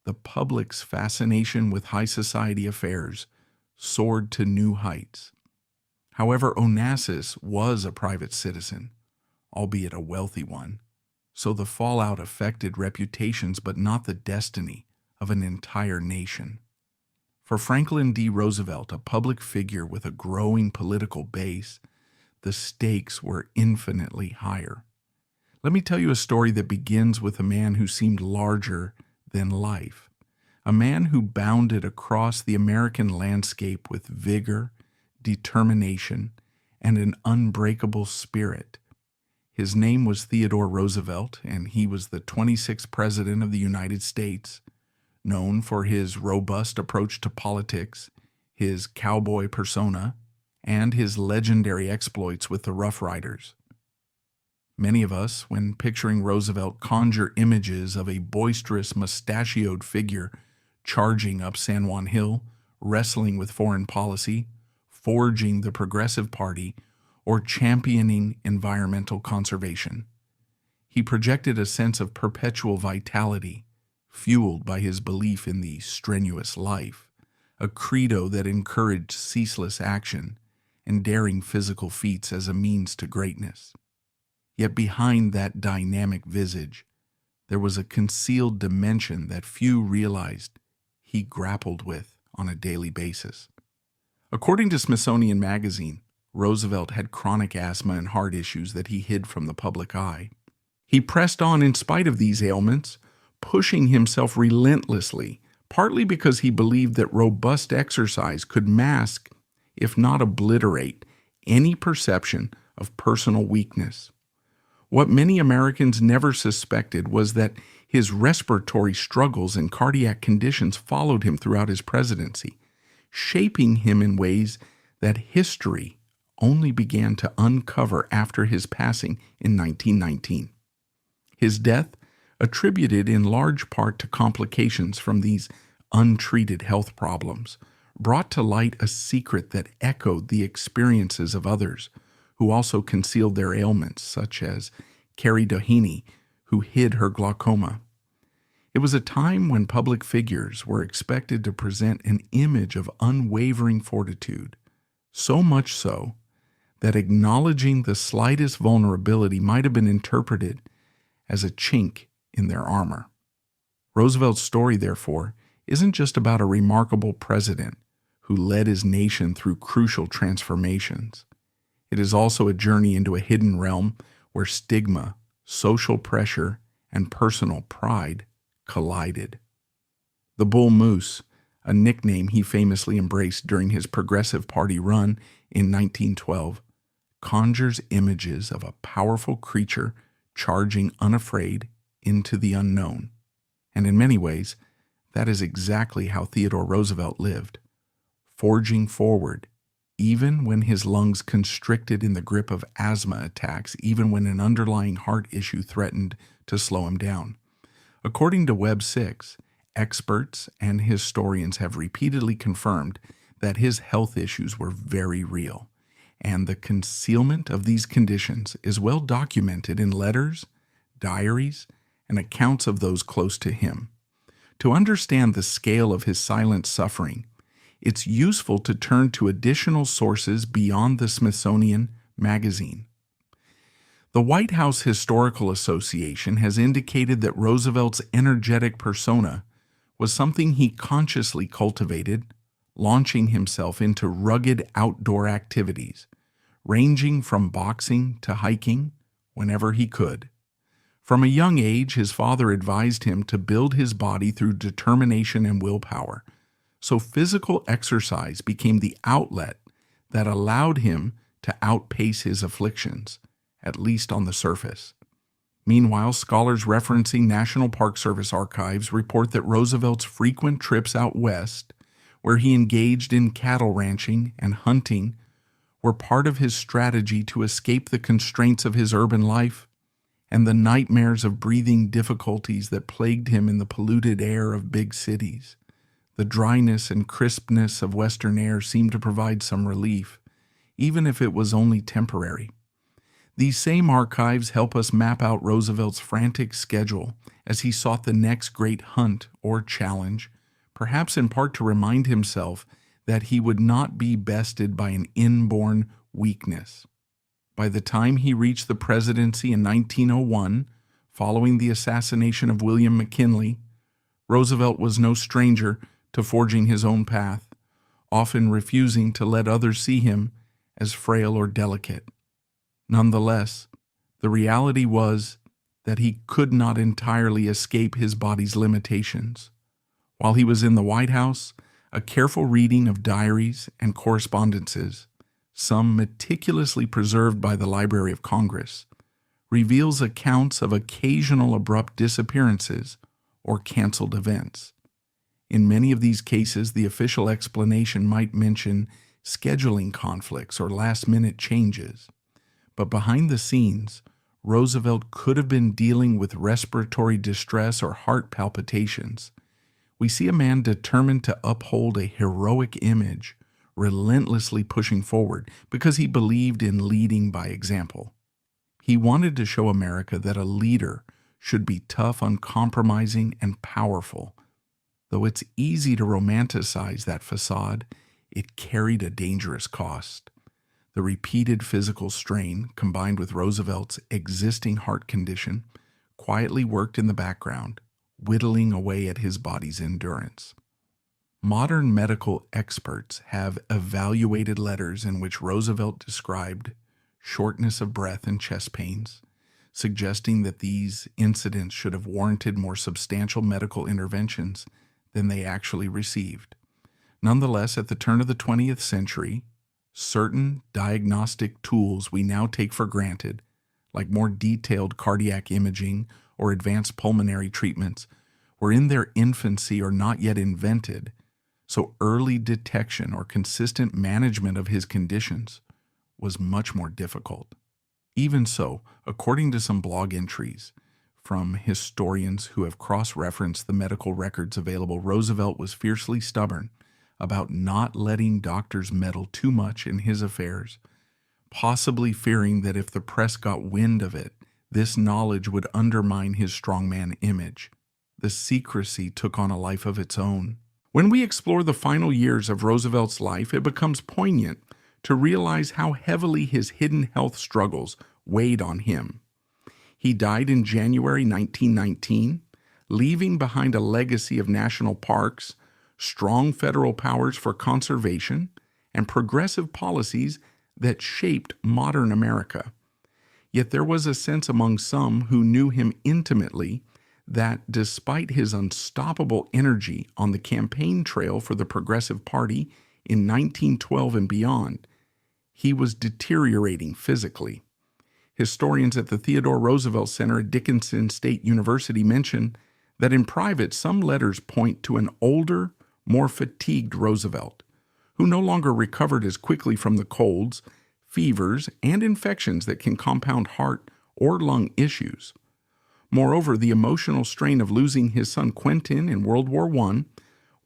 the public's fascination with high society affairs soared to new heights. However, Onassis was a private citizen, albeit a wealthy one, so the fallout affected reputations but not the destiny of an entire nation. For Franklin D. Roosevelt, a public figure with a growing political base, the stakes were infinitely higher. Let me tell you a story that begins with a man who seemed larger than life, a man who bounded across the American landscape with vigor, determination, and an unbreakable spirit. His name was Theodore Roosevelt, and he was the 26th President of the United States, known for his robust approach to politics, his cowboy persona, and his legendary exploits with the Rough Riders. Many of us, when picturing Roosevelt, conjure images of a boisterous, mustachioed figure charging up San Juan Hill, wrestling with foreign policy, forging the Progressive Party, or championing environmental conservation. He projected a sense of perpetual vitality, fueled by his belief in the strenuous life, a credo that encouraged ceaseless action and daring physical feats as a means to greatness. Yet behind that dynamic visage, there was a concealed dimension that few realized he grappled with on a daily basis. According to Smithsonian Magazine, Roosevelt had chronic asthma and heart issues that he hid from the public eye. He pressed on in spite of these ailments, pushing himself relentlessly, partly because he believed that robust exercise could mask, if not obliterate, any perception of personal weakness. What many Americans never suspected was that his respiratory struggles and cardiac conditions followed him throughout his presidency, shaping him in ways that history only began to uncover after his passing in 1919. His death, attributed in large part to complications from these untreated health problems, brought to light a secret that echoed the experiences of others who also concealed their ailments, such as Carrie Doheny, who hid her glaucoma. It was a time when public figures were expected to present an image of unwavering fortitude, so much so that acknowledging the slightest vulnerability might have been interpreted as a chink in their armor. Roosevelt's story, therefore, isn't just about a remarkable president who led his nation through crucial transformations. It is also a journey into a hidden realm where stigma, social pressure, and personal pride collided. The Bull Moose, a nickname he famously embraced during his Progressive Party run in 1912, conjures images of a powerful creature charging unafraid into the unknown. And in many ways, that is exactly how Theodore Roosevelt lived, forging forward, even when his lungs constricted in the grip of asthma attacks, even when an underlying heart issue threatened to slow him down. According to Web 6, experts and historians have repeatedly confirmed that his health issues were very real, and the concealment of these conditions is well documented in letters, diaries, and accounts of those close to him. To understand the scale of his silent suffering, it's useful to turn to additional sources beyond the Smithsonian Magazine. The White House Historical Association has indicated that Roosevelt's energetic persona was something he consciously cultivated, launching himself into rugged outdoor activities, ranging from boxing to hiking whenever he could. From a young age, his father advised him to build his body through determination and willpower, so physical exercise became the outlet that allowed him to outpace his afflictions, at least on the surface. Meanwhile, scholars referencing National Park Service archives report that Roosevelt's frequent trips out west, where he engaged in cattle ranching and hunting, were part of his strategy to escape the constraints of his urban life and the nightmares of breathing difficulties that plagued him in the polluted air of big cities. The dryness and crispness of western air seemed to provide some relief, even if it was only temporary. These same archives help us map out Roosevelt's frantic schedule as he sought the next great hunt or challenge, perhaps in part to remind himself that he would not be bested by an inborn weakness. By the time he reached the presidency in 1901, following the assassination of William McKinley, Roosevelt was no stranger to forging his own path, often refusing to let others see him as frail or delicate. Nonetheless, the reality was that he could not entirely escape his body's limitations. While he was in the White House, a careful reading of diaries and correspondences, some meticulously preserved by the Library of Congress, reveals accounts of occasional abrupt disappearances or canceled events. In many of these cases, the official explanation might mention scheduling conflicts or last-minute changes. But behind the scenes, Roosevelt could have been dealing with respiratory distress or heart palpitations. We see a man determined to uphold a heroic image, relentlessly pushing forward because he believed in leading by example. He wanted to show America that a leader should be tough, uncompromising, and powerful. Though it's easy to romanticize that facade, it carried a dangerous cost. The repeated physical strain, combined with Roosevelt's existing heart condition, quietly worked in the background, whittling away at his body's endurance. Modern medical experts have evaluated letters in which Roosevelt described shortness of breath and chest pains, suggesting that these incidents should have warranted more substantial medical interventions than they actually received. Nonetheless, at the turn of the 20th century, certain diagnostic tools we now take for granted, like more detailed cardiac imaging or advanced pulmonary treatments, were in their infancy or not yet invented, so early detection or consistent management of his conditions was much more difficult. Even so, according to some blog entries from historians who have cross-referenced the medical records available, Roosevelt was fiercely stubborn about not letting doctors meddle too much in his affairs, possibly fearing that if the press got wind of it, this knowledge would undermine his strongman image. The secrecy took on a life of its own. When we explore the final years of Roosevelt's life, it becomes poignant to realize how heavily his hidden health struggles weighed on him. He died in January 1919, leaving behind a legacy of national parks, strong federal powers for conservation, and progressive policies that shaped modern America. Yet there was a sense among some who knew him intimately that despite his unstoppable energy on the campaign trail for the Progressive Party in 1912 and beyond, he was deteriorating physically. Historians at the Theodore Roosevelt Center at Dickinson State University mention that in private some letters point to an older, more fatigued Roosevelt, who no longer recovered as quickly from the colds, fevers, and infections that can compound heart or lung issues. Moreover, the emotional strain of losing his son Quentin in World War I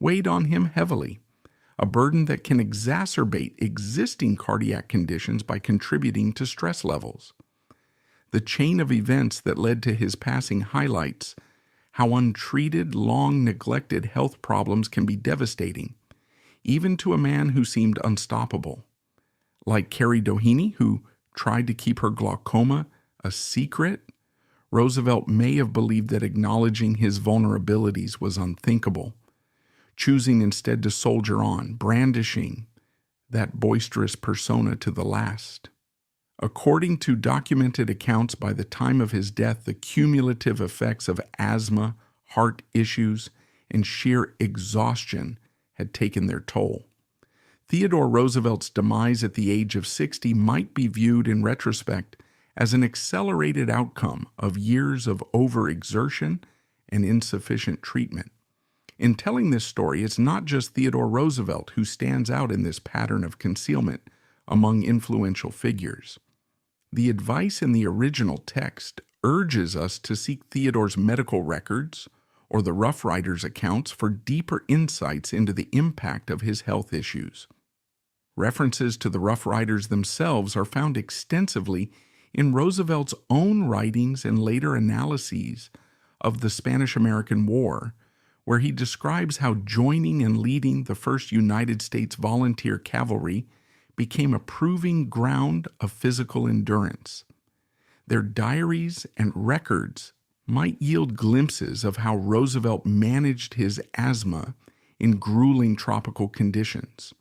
weighed on him heavily, a burden that can exacerbate existing cardiac conditions by contributing to stress levels. The chain of events that led to his passing highlights how untreated, long-neglected health problems can be devastating, even to a man who seemed unstoppable. Like Carrie Doheny, who tried to keep her glaucoma a secret, Roosevelt may have believed that acknowledging his vulnerabilities was unthinkable, choosing instead to soldier on, brandishing that boisterous persona to the last. According to documented accounts, by the time of his death, the cumulative effects of asthma, heart issues, and sheer exhaustion had taken their toll. Theodore Roosevelt's demise at the age of 60 might be viewed in retrospect as an accelerated outcome of years of overexertion and insufficient treatment. In telling this story, it's not just Theodore Roosevelt who stands out in this pattern of concealment among influential figures. The advice in the original text urges us to seek Theodore's medical records or the Rough Riders' accounts for deeper insights into the impact of his health issues. References to the Rough Riders themselves are found extensively in Roosevelt's own writings and later analyses of the Spanish-American War, where he describes how joining and leading the first United States volunteer cavalry became a proving ground of physical endurance. Their diaries and records might yield glimpses of how Roosevelt managed his asthma in grueling tropical conditions,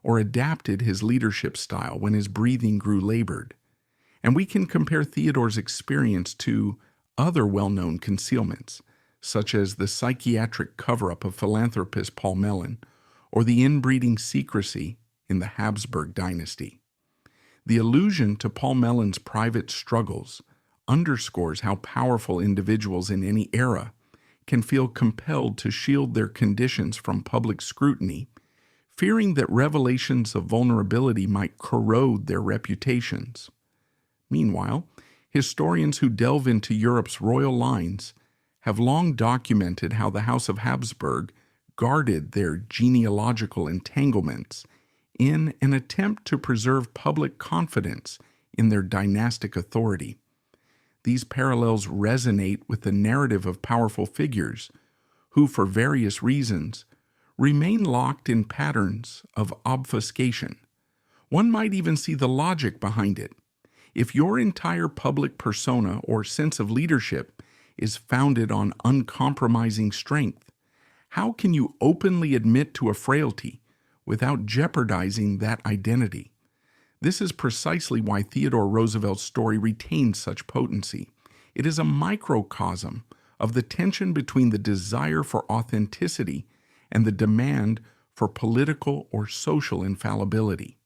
or adapted his leadership style when his breathing grew labored. And we can compare Theodore's experience to other well-known concealments, such as the psychiatric cover-up of philanthropist Paul Mellon, or the inbreeding secrecy in the Habsburg dynasty. The allusion to Paul Mellon's private struggles underscores how powerful individuals in any era can feel compelled to shield their conditions from public scrutiny, fearing that revelations of vulnerability might corrode their reputations. Meanwhile, historians who delve into Europe's royal lines have long documented how the House of Habsburg guarded their genealogical entanglements in an attempt to preserve public confidence in their dynastic authority. These parallels resonate with the narrative of powerful figures who, for various reasons, remain locked in patterns of obfuscation. One might even see the logic behind it. If your entire public persona or sense of leadership is founded on uncompromising strength, how can you openly admit to a frailty without jeopardizing that identity? This is precisely why Theodore Roosevelt's story retains such potency. It is a microcosm of the tension between the desire for authenticity and the demand for political or social infallibility.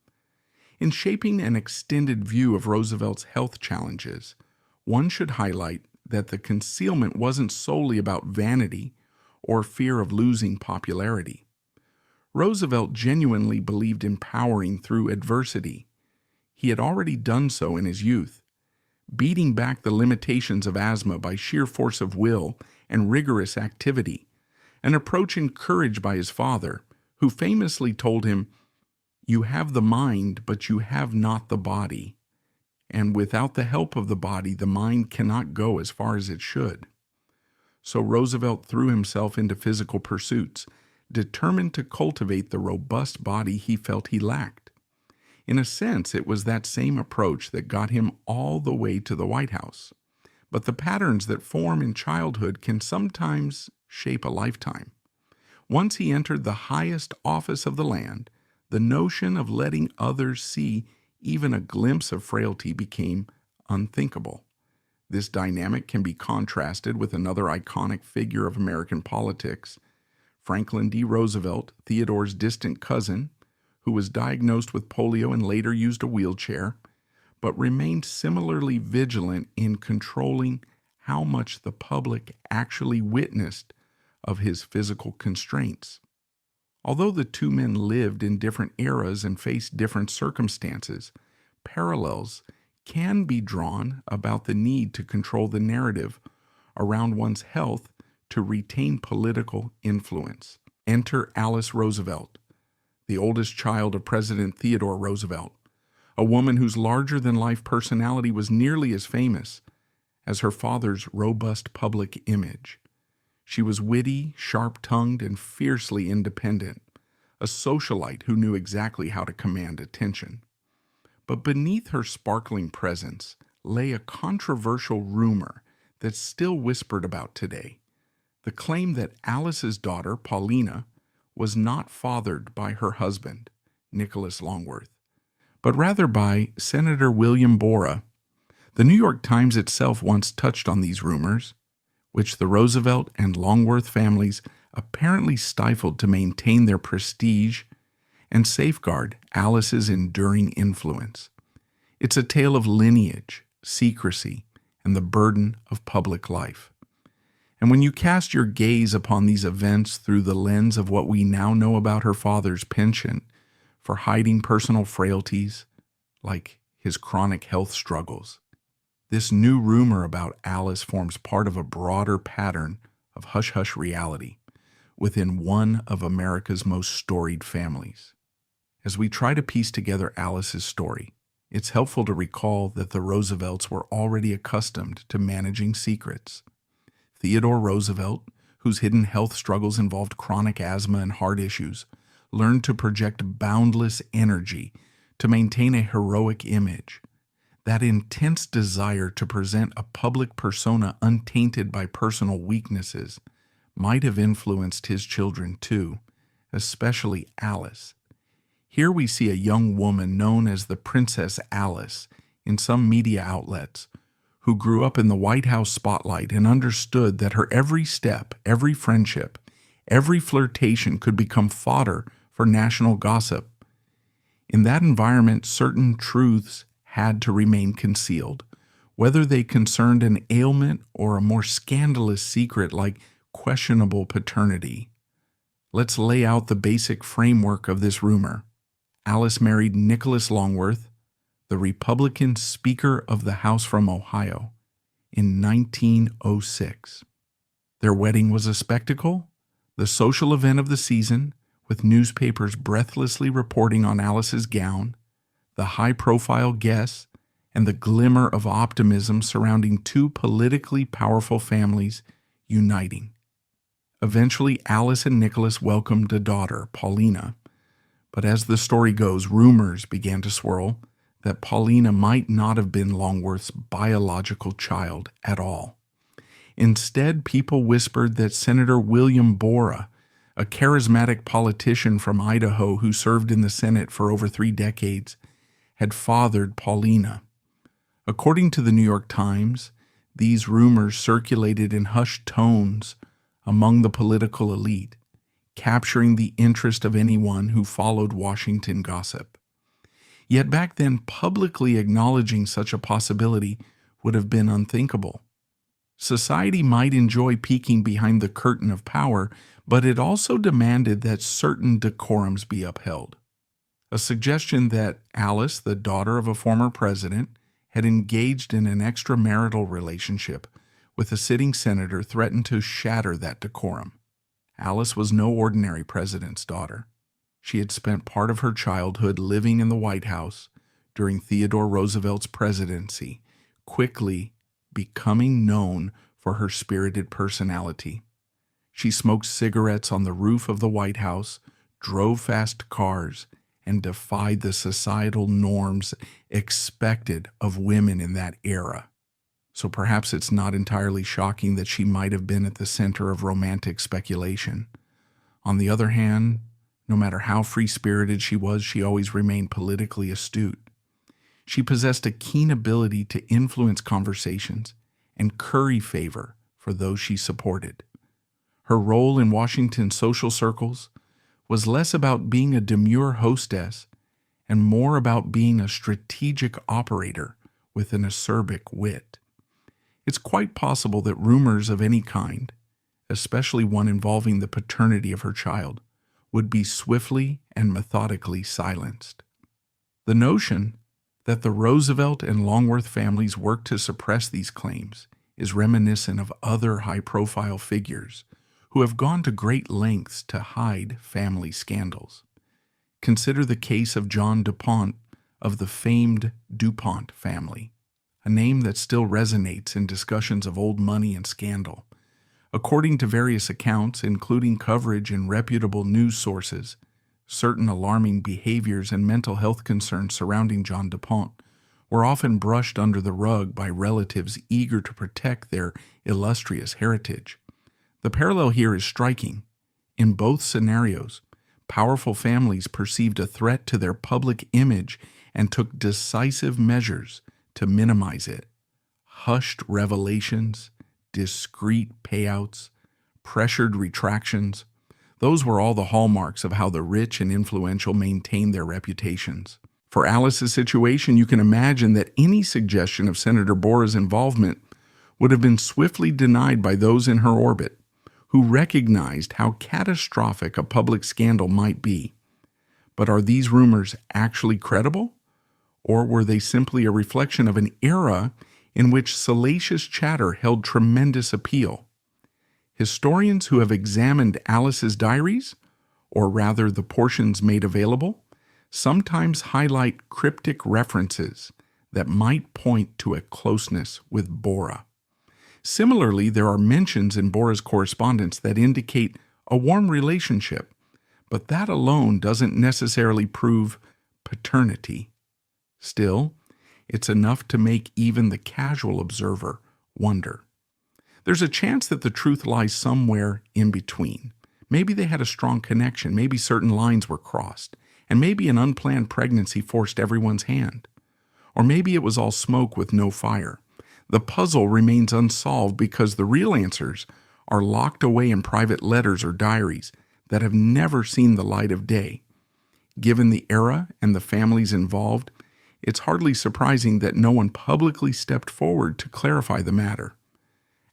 In shaping an extended view of Roosevelt's health challenges, one should highlight that the concealment wasn't solely about vanity or fear of losing popularity. Roosevelt genuinely believed in powering through adversity. He had already done so in his youth, beating back the limitations of asthma by sheer force of will and rigorous activity, an approach encouraged by his father, who famously told him, "You have the mind, but you have not the body, and without the help of the body, the mind cannot go as far as it should." So Roosevelt threw himself into physical pursuits, determined to cultivate the robust body he felt he lacked. In a sense, it was that same approach that got him all the way to the White House. But the patterns that form in childhood can sometimes shape a lifetime. Once he entered the highest office of the land, the notion of letting others see even a glimpse of frailty became unthinkable. This dynamic can be contrasted with another iconic figure of American politics, Franklin D. Roosevelt, Theodore's distant cousin, who was diagnosed with polio and later used a wheelchair, but remained similarly vigilant in controlling how much the public actually witnessed of his physical constraints. Although the two men lived in different eras and faced different circumstances, parallels can be drawn about the need to control the narrative around one's health to retain political influence. Enter Alice Roosevelt, the oldest child of President Theodore Roosevelt, a woman whose larger-than-life personality was nearly as famous as her father's robust public image. She was witty, sharp-tongued, and fiercely independent, a socialite who knew exactly how to command attention. But beneath her sparkling presence lay a controversial rumor that's still whispered about today. The claim that Alice's daughter, Paulina, was not fathered by her husband, Nicholas Longworth, but rather by Senator William Borah. The New York Times itself once touched on these rumors, which the Roosevelt and Longworth families apparently stifled to maintain their prestige and safeguard Alice's enduring influence. It's a tale of lineage, secrecy, and the burden of public life. And when you cast your gaze upon these events through the lens of what we now know about her father's penchant for hiding personal frailties, like his chronic health struggles, this new rumor about Alice forms part of a broader pattern of hush-hush reality within one of America's most storied families. As we try to piece together Alice's story, it's helpful to recall that the Roosevelts were already accustomed to managing secrets. Theodore Roosevelt, whose hidden health struggles involved chronic asthma and heart issues, learned to project boundless energy to maintain a heroic image. That intense desire to present a public persona untainted by personal weaknesses might have influenced his children too, especially Alice. Here we see a young woman known as the Princess Alice in some media outlets, who grew up in the White House spotlight and understood that her every step, every friendship, every flirtation could become fodder for national gossip. In that environment, certain truths had to remain concealed, whether they concerned an ailment or a more scandalous secret like questionable paternity. Let's lay out the basic framework of this rumor. Alice married Nicholas Longworth, the Republican Speaker of the House from Ohio, in 1906. Their wedding was a spectacle, the social event of the season, with newspapers breathlessly reporting on Alice's gown, the high-profile guests, and the glimmer of optimism surrounding two politically powerful families uniting. Eventually, Alice and Nicholas welcomed a daughter, Paulina, but as the story goes, rumors began to swirl that Paulina might not have been Longworth's biological child at all. Instead, people whispered that Senator William Borah, a charismatic politician from Idaho who served in the Senate for over 3 decades, had fathered Paulina. According to the New York Times, these rumors circulated in hushed tones among the political elite, capturing the interest of anyone who followed Washington gossip. Yet back then, publicly acknowledging such a possibility would have been unthinkable. Society might enjoy peeking behind the curtain of power, but it also demanded that certain decorums be upheld. A suggestion that Alice, the daughter of a former president, had engaged in an extramarital relationship with a sitting senator threatened to shatter that decorum. Alice was no ordinary president's daughter. She had spent part of her childhood living in the White House during Theodore Roosevelt's presidency, quickly becoming known for her spirited personality. She smoked cigarettes on the roof of the White House, drove fast cars, and defied the societal norms expected of women in that era. So perhaps it's not entirely shocking that she might have been at the center of romantic speculation. On the other hand, no matter how free-spirited she was, she always remained politically astute. She possessed a keen ability to influence conversations and curry favor for those she supported. Her role in Washington social circles was less about being a demure hostess and more about being a strategic operator with an acerbic wit. It's quite possible that rumors of any kind, especially one involving the paternity of her child, would be swiftly and methodically silenced. The notion that the Roosevelt and Longworth families worked to suppress these claims is reminiscent of other high-profile figures who have gone to great lengths to hide family scandals. Consider the case of John DuPont of the famed DuPont family, a name that still resonates in discussions of old money and scandal. According to various accounts, including coverage in reputable news sources, certain alarming behaviors and mental health concerns surrounding John DuPont were often brushed under the rug by relatives eager to protect their illustrious heritage. The parallel here is striking. In both scenarios, powerful families perceived a threat to their public image and took decisive measures to minimize it. Hushed revelations, discreet payouts, pressured retractions, those were all the hallmarks of how the rich and influential maintained their reputations. For Alice's situation, you can imagine that any suggestion of Senator Borah's involvement would have been swiftly denied by those in her orbit, who recognized how catastrophic a public scandal might be. But are these rumors actually credible? Or were they simply a reflection of an era in which salacious chatter held tremendous appeal? Historians who have examined Alice's diaries, or rather the portions made available, sometimes highlight cryptic references that might point to a closeness with Borah. Similarly, there are mentions in Bora's correspondence that indicate a warm relationship, but that alone doesn't necessarily prove paternity. Still, it's enough to make even the casual observer wonder. There's a chance that the truth lies somewhere in between. Maybe they had a strong connection, maybe certain lines were crossed, and maybe an unplanned pregnancy forced everyone's hand. Or maybe it was all smoke with no fire. The puzzle remains unsolved because the real answers are locked away in private letters or diaries that have never seen the light of day. Given the era and the families involved, it's hardly surprising that no one publicly stepped forward to clarify the matter.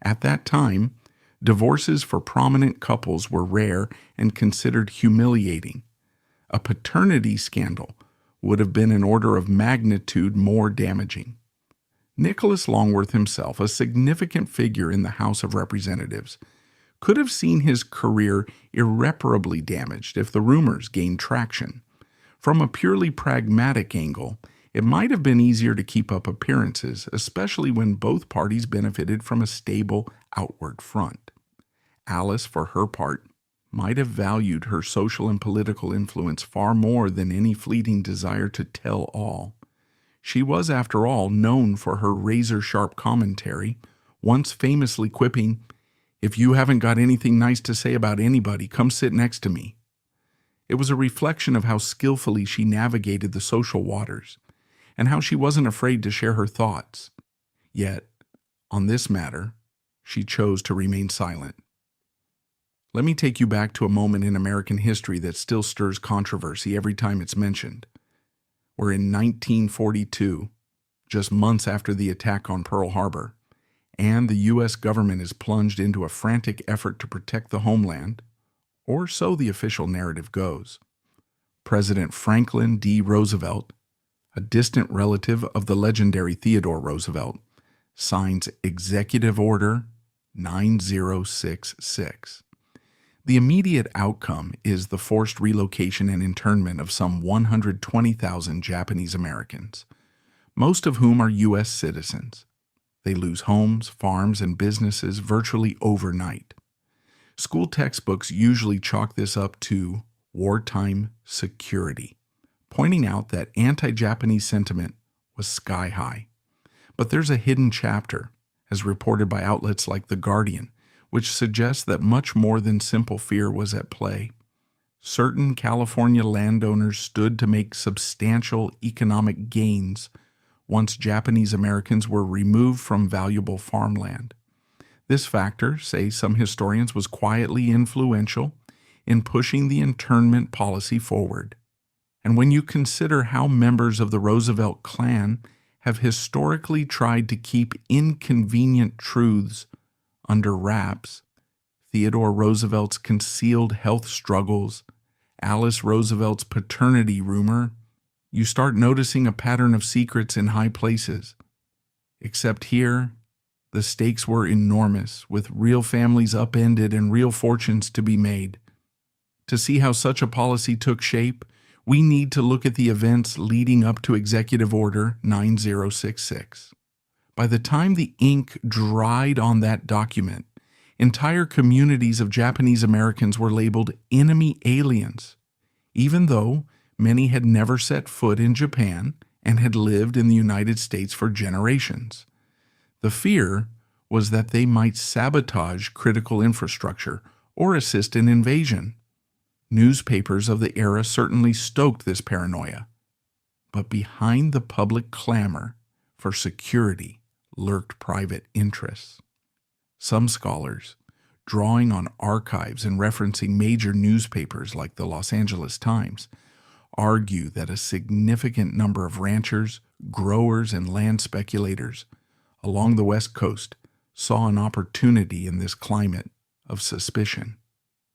At that time, divorces for prominent couples were rare and considered humiliating. A paternity scandal would have been an order of magnitude more damaging. Nicholas Longworth himself, a significant figure in the House of Representatives, could have seen his career irreparably damaged if the rumors gained traction. From a purely pragmatic angle, it might have been easier to keep up appearances, especially when both parties benefited from a stable outward front. Alice, for her part, might have valued her social and political influence far more than any fleeting desire to tell all. She was, after all, known for her razor-sharp commentary, once famously quipping, "If you haven't got anything nice to say about anybody, come sit next to me." It was a reflection of how skillfully she navigated the social waters, and how she wasn't afraid to share her thoughts. Yet, on this matter, she chose to remain silent. Let me take you back to a moment in American history that still stirs controversy every time it's mentioned. We're in 1942, just months after the attack on Pearl Harbor, and the U.S. government is plunged into a frantic effort to protect the homeland, or so the official narrative goes. President Franklin D. Roosevelt, a distant relative of the legendary Theodore Roosevelt, signs Executive Order 9066. The immediate outcome is the forced relocation and internment of some 120,000 Japanese Americans, most of whom are U.S. citizens. They lose homes, farms, and businesses virtually overnight. School textbooks usually chalk this up to wartime security, pointing out that anti-Japanese sentiment was sky high. But there's a hidden chapter, as reported by outlets like The Guardian, which suggests that much more than simple fear was at play. Certain California landowners stood to make substantial economic gains once Japanese Americans were removed from valuable farmland. This factor, say some historians, was quietly influential in pushing the internment policy forward. And when you consider how members of the Roosevelt clan have historically tried to keep inconvenient truths under wraps, Theodore Roosevelt's concealed health struggles, Alice Roosevelt's paternity rumor, you start noticing a pattern of secrets in high places. Except here, the stakes were enormous, with real families upended and real fortunes to be made. To see how such a policy took shape, we need to look at the events leading up to Executive Order 9066. By the time the ink dried on that document, entire communities of Japanese Americans were labeled enemy aliens, even though many had never set foot in Japan and had lived in the United States for generations. The fear was that they might sabotage critical infrastructure or assist in invasion. Newspapers of the era certainly stoked this paranoia. But behind the public clamor for security lurked private interests. Some scholars, drawing on archives and referencing major newspapers like the Los Angeles Times, argue that a significant number of ranchers, growers, and land speculators along the West Coast saw an opportunity in this climate of suspicion.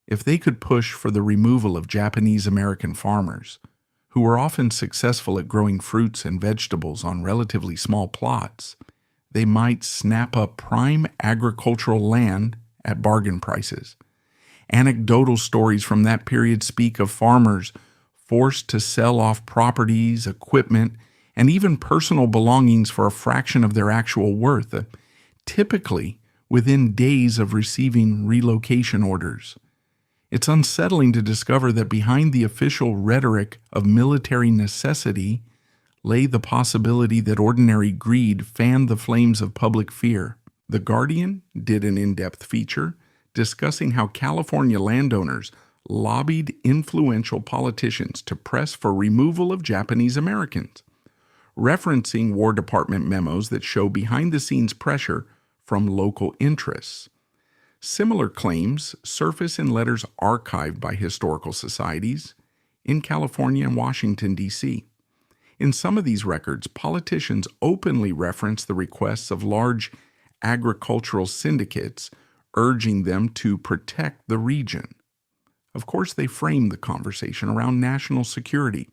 If they could push for the removal of Japanese American farmers, who were often successful at growing fruits and vegetables on relatively small plots, they might snap up prime agricultural land at bargain prices. Anecdotal stories from that period speak of farmers forced to sell off properties, equipment, and even personal belongings for a fraction of their actual worth, typically within days of receiving relocation orders. It's unsettling to discover that behind the official rhetoric of military necessity lay the possibility that ordinary greed fanned the flames of public fear. The Guardian did an in-depth feature discussing how California landowners lobbied influential politicians to press for removal of Japanese Americans, referencing War Department memos that show behind-the-scenes pressure from local interests. Similar claims surface in letters archived by historical societies in California and Washington, D.C. In some of these records, politicians openly reference the requests of large agricultural syndicates, urging them to protect the region. Of course, they frame the conversation around national security,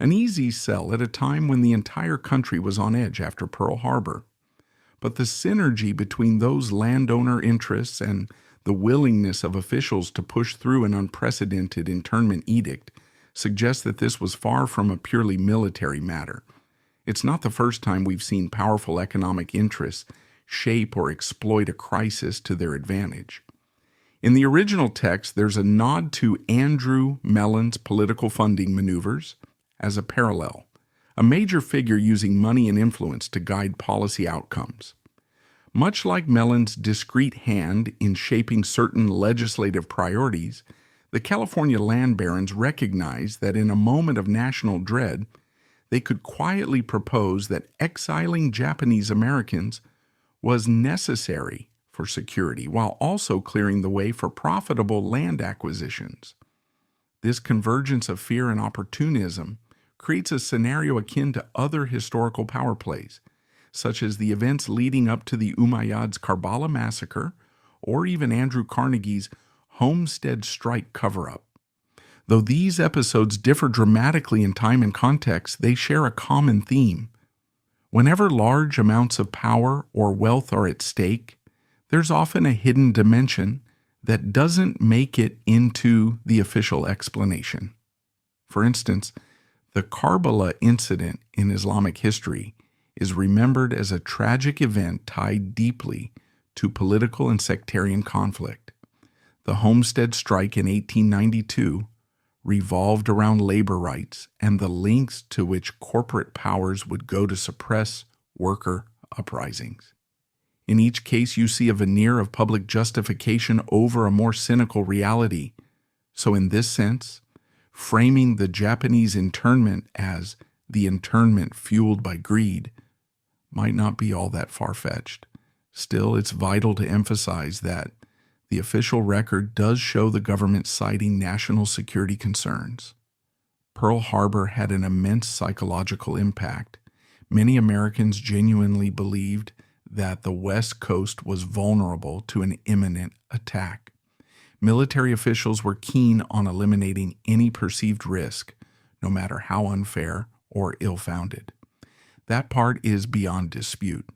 an easy sell at a time when the entire country was on edge after Pearl Harbor. But the synergy between those landowner interests and the willingness of officials to push through an unprecedented internment edict suggests that this was far from a purely military matter. It's not the first time we've seen powerful economic interests shape or exploit a crisis to their advantage. In the original text, there's a nod to Andrew Mellon's political funding maneuvers as a parallel, a major figure using money and influence to guide policy outcomes. Much like Mellon's discreet hand in shaping certain legislative priorities, the California land barons recognized that in a moment of national dread, they could quietly propose that exiling Japanese Americans was necessary for security, while also clearing the way for profitable land acquisitions. This convergence of fear and opportunism creates a scenario akin to other historical power plays, such as the events leading up to the Umayyads' Karbala massacre, or even Andrew Carnegie's Homestead Strike cover-up. Though these episodes differ dramatically in time and context, they share a common theme. Whenever large amounts of power or wealth are at stake, there's often a hidden dimension that doesn't make it into the official explanation. For instance, the Karbala incident in Islamic history is remembered as a tragic event tied deeply to political and sectarian conflict. The Homestead Strike in 1892 revolved around labor rights and the lengths to which corporate powers would go to suppress worker uprisings. In each case, you see a veneer of public justification over a more cynical reality. So in this sense, framing the Japanese internment as the internment fueled by greed might not be all that far-fetched. Still, it's vital to emphasize that the official record does show the government citing national security concerns. Pearl Harbor had an immense psychological impact. Many Americans genuinely believed that the West Coast was vulnerable to an imminent attack. Military officials were keen on eliminating any perceived risk, no matter how unfair or ill-founded. That part is beyond dispute.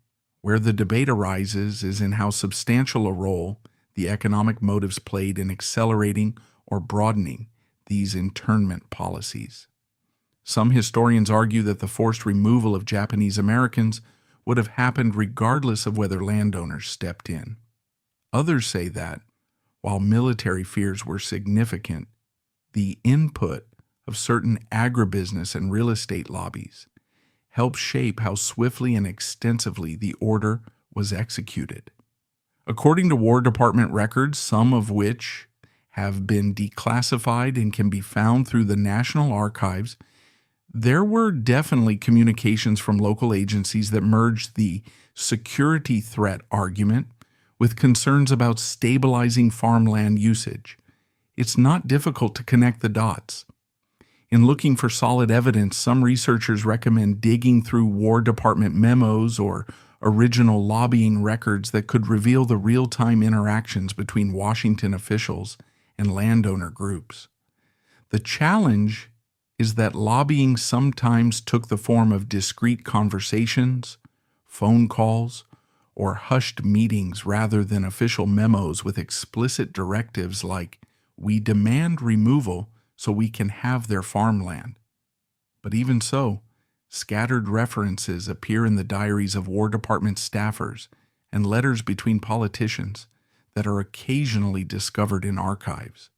Where the debate arises is in how substantial a role the economic motives played in accelerating or broadening these internment policies. Some historians argue that the forced removal of Japanese Americans would have happened regardless of whether landowners stepped in. Others say that, while military fears were significant, the input of certain agribusiness and real estate lobbies helped shape how swiftly and extensively the order was executed. According to War Department records, some of which have been declassified and can be found through the National Archives, there were definitely communications from local agencies that merged the security threat argument with concerns about stabilizing farmland usage. It's not difficult to connect the dots. In looking for solid evidence, some researchers recommend digging through War Department memos or original lobbying records that could reveal the real-time interactions between Washington officials and landowner groups. The challenge is that lobbying sometimes took the form of discreet conversations, phone calls, or hushed meetings rather than official memos with explicit directives like, "We demand removal so we can have their farmland." But even so, scattered references appear in the diaries of War Department staffers and letters between politicians that are occasionally discovered in archives.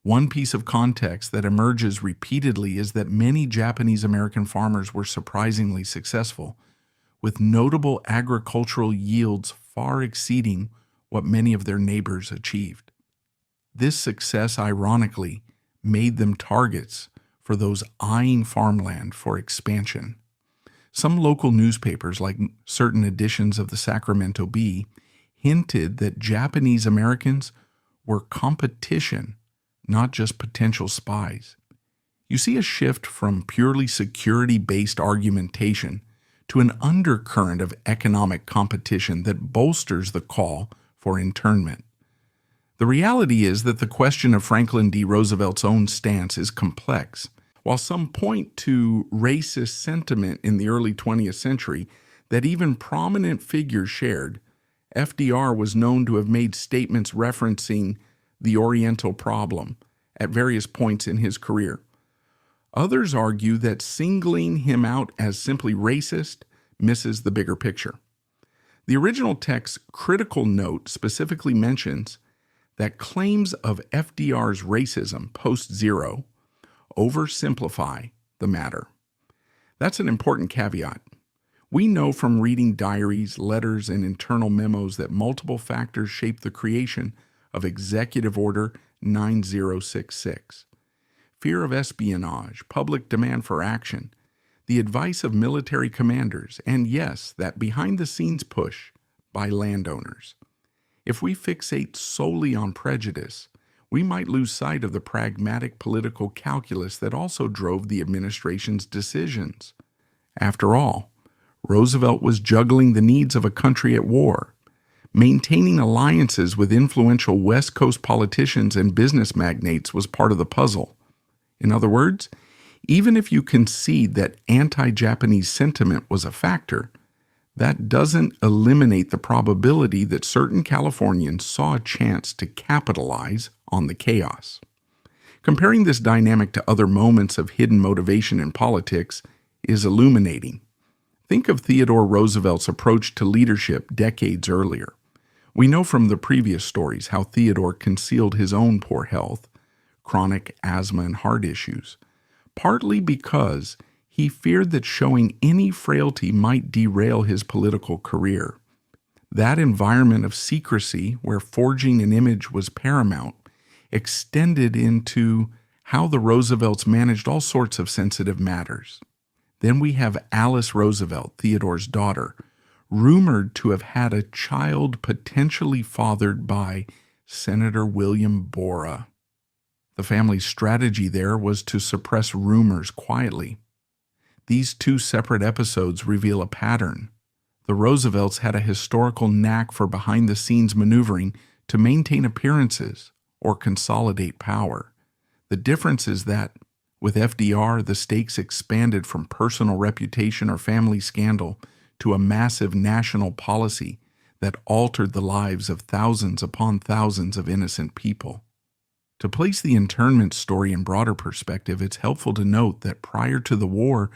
One piece of context that emerges repeatedly is that many Japanese American farmers were surprisingly successful, with notable agricultural yields far exceeding what many of their neighbors achieved. This success, ironically, made them targets for those eyeing farmland for expansion. Some local newspapers, like certain editions of the Sacramento Bee, hinted that Japanese Americans were competition, not just potential spies. You see a shift from purely security-based argumentation to an undercurrent of economic competition that bolsters the call for internment. The reality is that the question of Franklin D. Roosevelt's own stance is complex. While some point to racist sentiment in the early 20th century that even prominent figures shared, FDR was known to have made statements referencing the Oriental problem at various points in his career. Others argue that singling him out as simply racist misses the bigger picture. The original text's critical note specifically mentions that claims of FDR's racism post-zero oversimplify the matter. That's an important caveat. We know from reading diaries, letters, and internal memos that multiple factors shaped the creation of Executive Order 9066. Fear of espionage, public demand for action, the advice of military commanders, and yes, that behind-the-scenes push by landowners. If we fixate solely on prejudice, we might lose sight of the pragmatic political calculus that also drove the administration's decisions. After all, Roosevelt was juggling the needs of a country at war. Maintaining alliances with influential West Coast politicians and business magnates was part of the puzzle. In other words, even if you concede that anti-Japanese sentiment was a factor, that doesn't eliminate the probability that certain Californians saw a chance to capitalize on the chaos. Comparing this dynamic to other moments of hidden motivation in politics is illuminating. Think of Theodore Roosevelt's approach to leadership decades earlier. We know from the previous stories how Theodore concealed his own poor health, chronic asthma and heart issues, partly because he feared that showing any frailty might derail his political career. That environment of secrecy, where forging an image was paramount, extended into how the Roosevelts managed all sorts of sensitive matters. Then we have Alice Roosevelt, Theodore's daughter, rumored to have had a child potentially fathered by Senator William Borah. The family's strategy there was to suppress rumors quietly. These two separate episodes reveal a pattern. The Roosevelts had a historical knack for behind-the-scenes maneuvering to maintain appearances or consolidate power. The difference is that, with FDR, the stakes expanded from personal reputation or family scandal to a massive national policy that altered the lives of thousands upon thousands of innocent people. To place the internment story in broader perspective, it's helpful to note that prior to the war,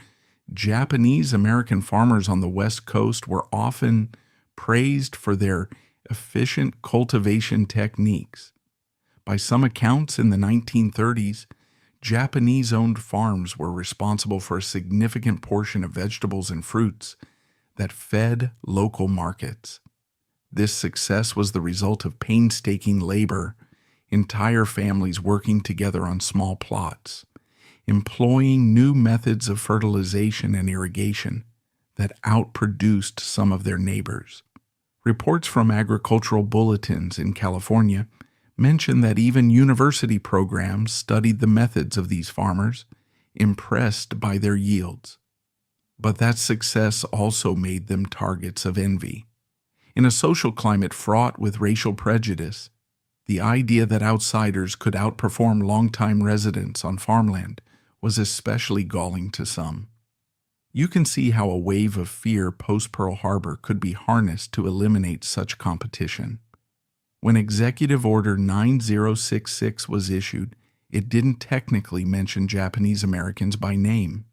Japanese American farmers on the West Coast were often praised for their efficient cultivation techniques. By some accounts, in the 1930s, Japanese-owned farms were responsible for a significant portion of vegetables and fruits that fed local markets. This success was the result of painstaking labor, entire families working together on small plots, employing new methods of fertilization and irrigation that outproduced some of their neighbors. Reports from agricultural bulletins in California mention that even university programs studied the methods of these farmers, impressed by their yields. But that success also made them targets of envy. In a social climate fraught with racial prejudice, the idea that outsiders could outperform longtime residents on farmland was especially galling to some. You can see how a wave of fear post-Pearl Harbor could be harnessed to eliminate such competition. When Executive Order 9066 was issued, it didn't technically mention Japanese Americans by name.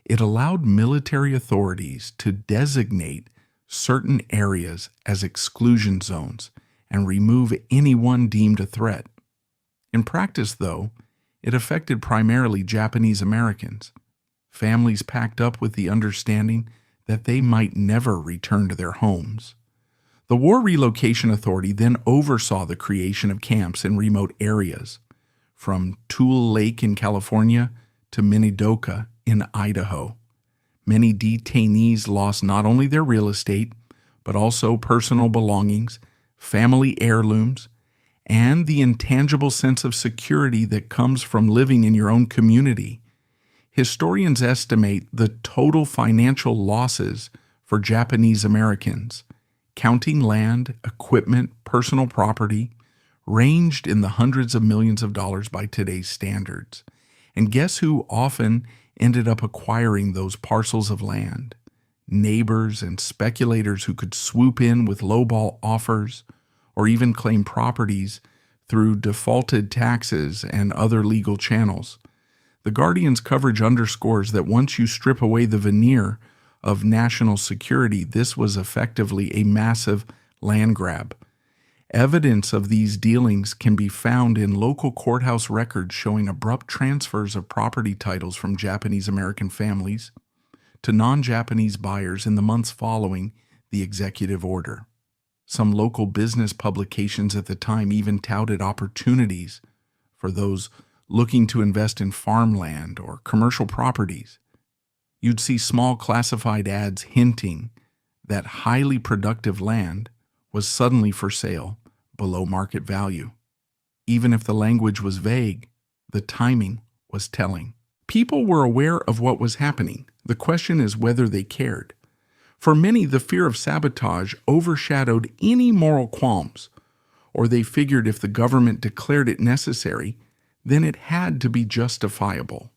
It allowed military authorities to designate certain areas as exclusion zones and remove anyone deemed a threat. In practice, though, it affected primarily Japanese Americans. Families packed up with the understanding that they might never return to their homes. The War Relocation Authority then oversaw the creation of camps in remote areas, from Tule Lake in California to Minidoka in Idaho. Many detainees lost not only their real estate, but also personal belongings, family heirlooms, and the intangible sense of security that comes from living in your own community. Historians estimate the total financial losses for Japanese Americans, counting land, equipment, personal property, ranged in the hundreds of millions of dollars by today's standards. And guess who often ended up acquiring those parcels of land? Neighbors and speculators who could swoop in with lowball offers or even claim properties through defaulted taxes and other legal channels. The Guardian's coverage underscores that once you strip away the veneer of national security, this was effectively a massive land grab. Evidence of these dealings can be found in local courthouse records showing abrupt transfers of property titles from Japanese American families to non-Japanese buyers in the months following the executive order. Some local business publications at the time even touted opportunities for those looking to invest in farmland or commercial properties. You'd see small classified ads hinting that highly productive land was suddenly for sale below market value. Even if the language was vague, the timing was telling. People were aware of what was happening. The question is whether they cared. For many, the fear of sabotage overshadowed any moral qualms, or they figured if the government declared it necessary, then it had to be justifiable.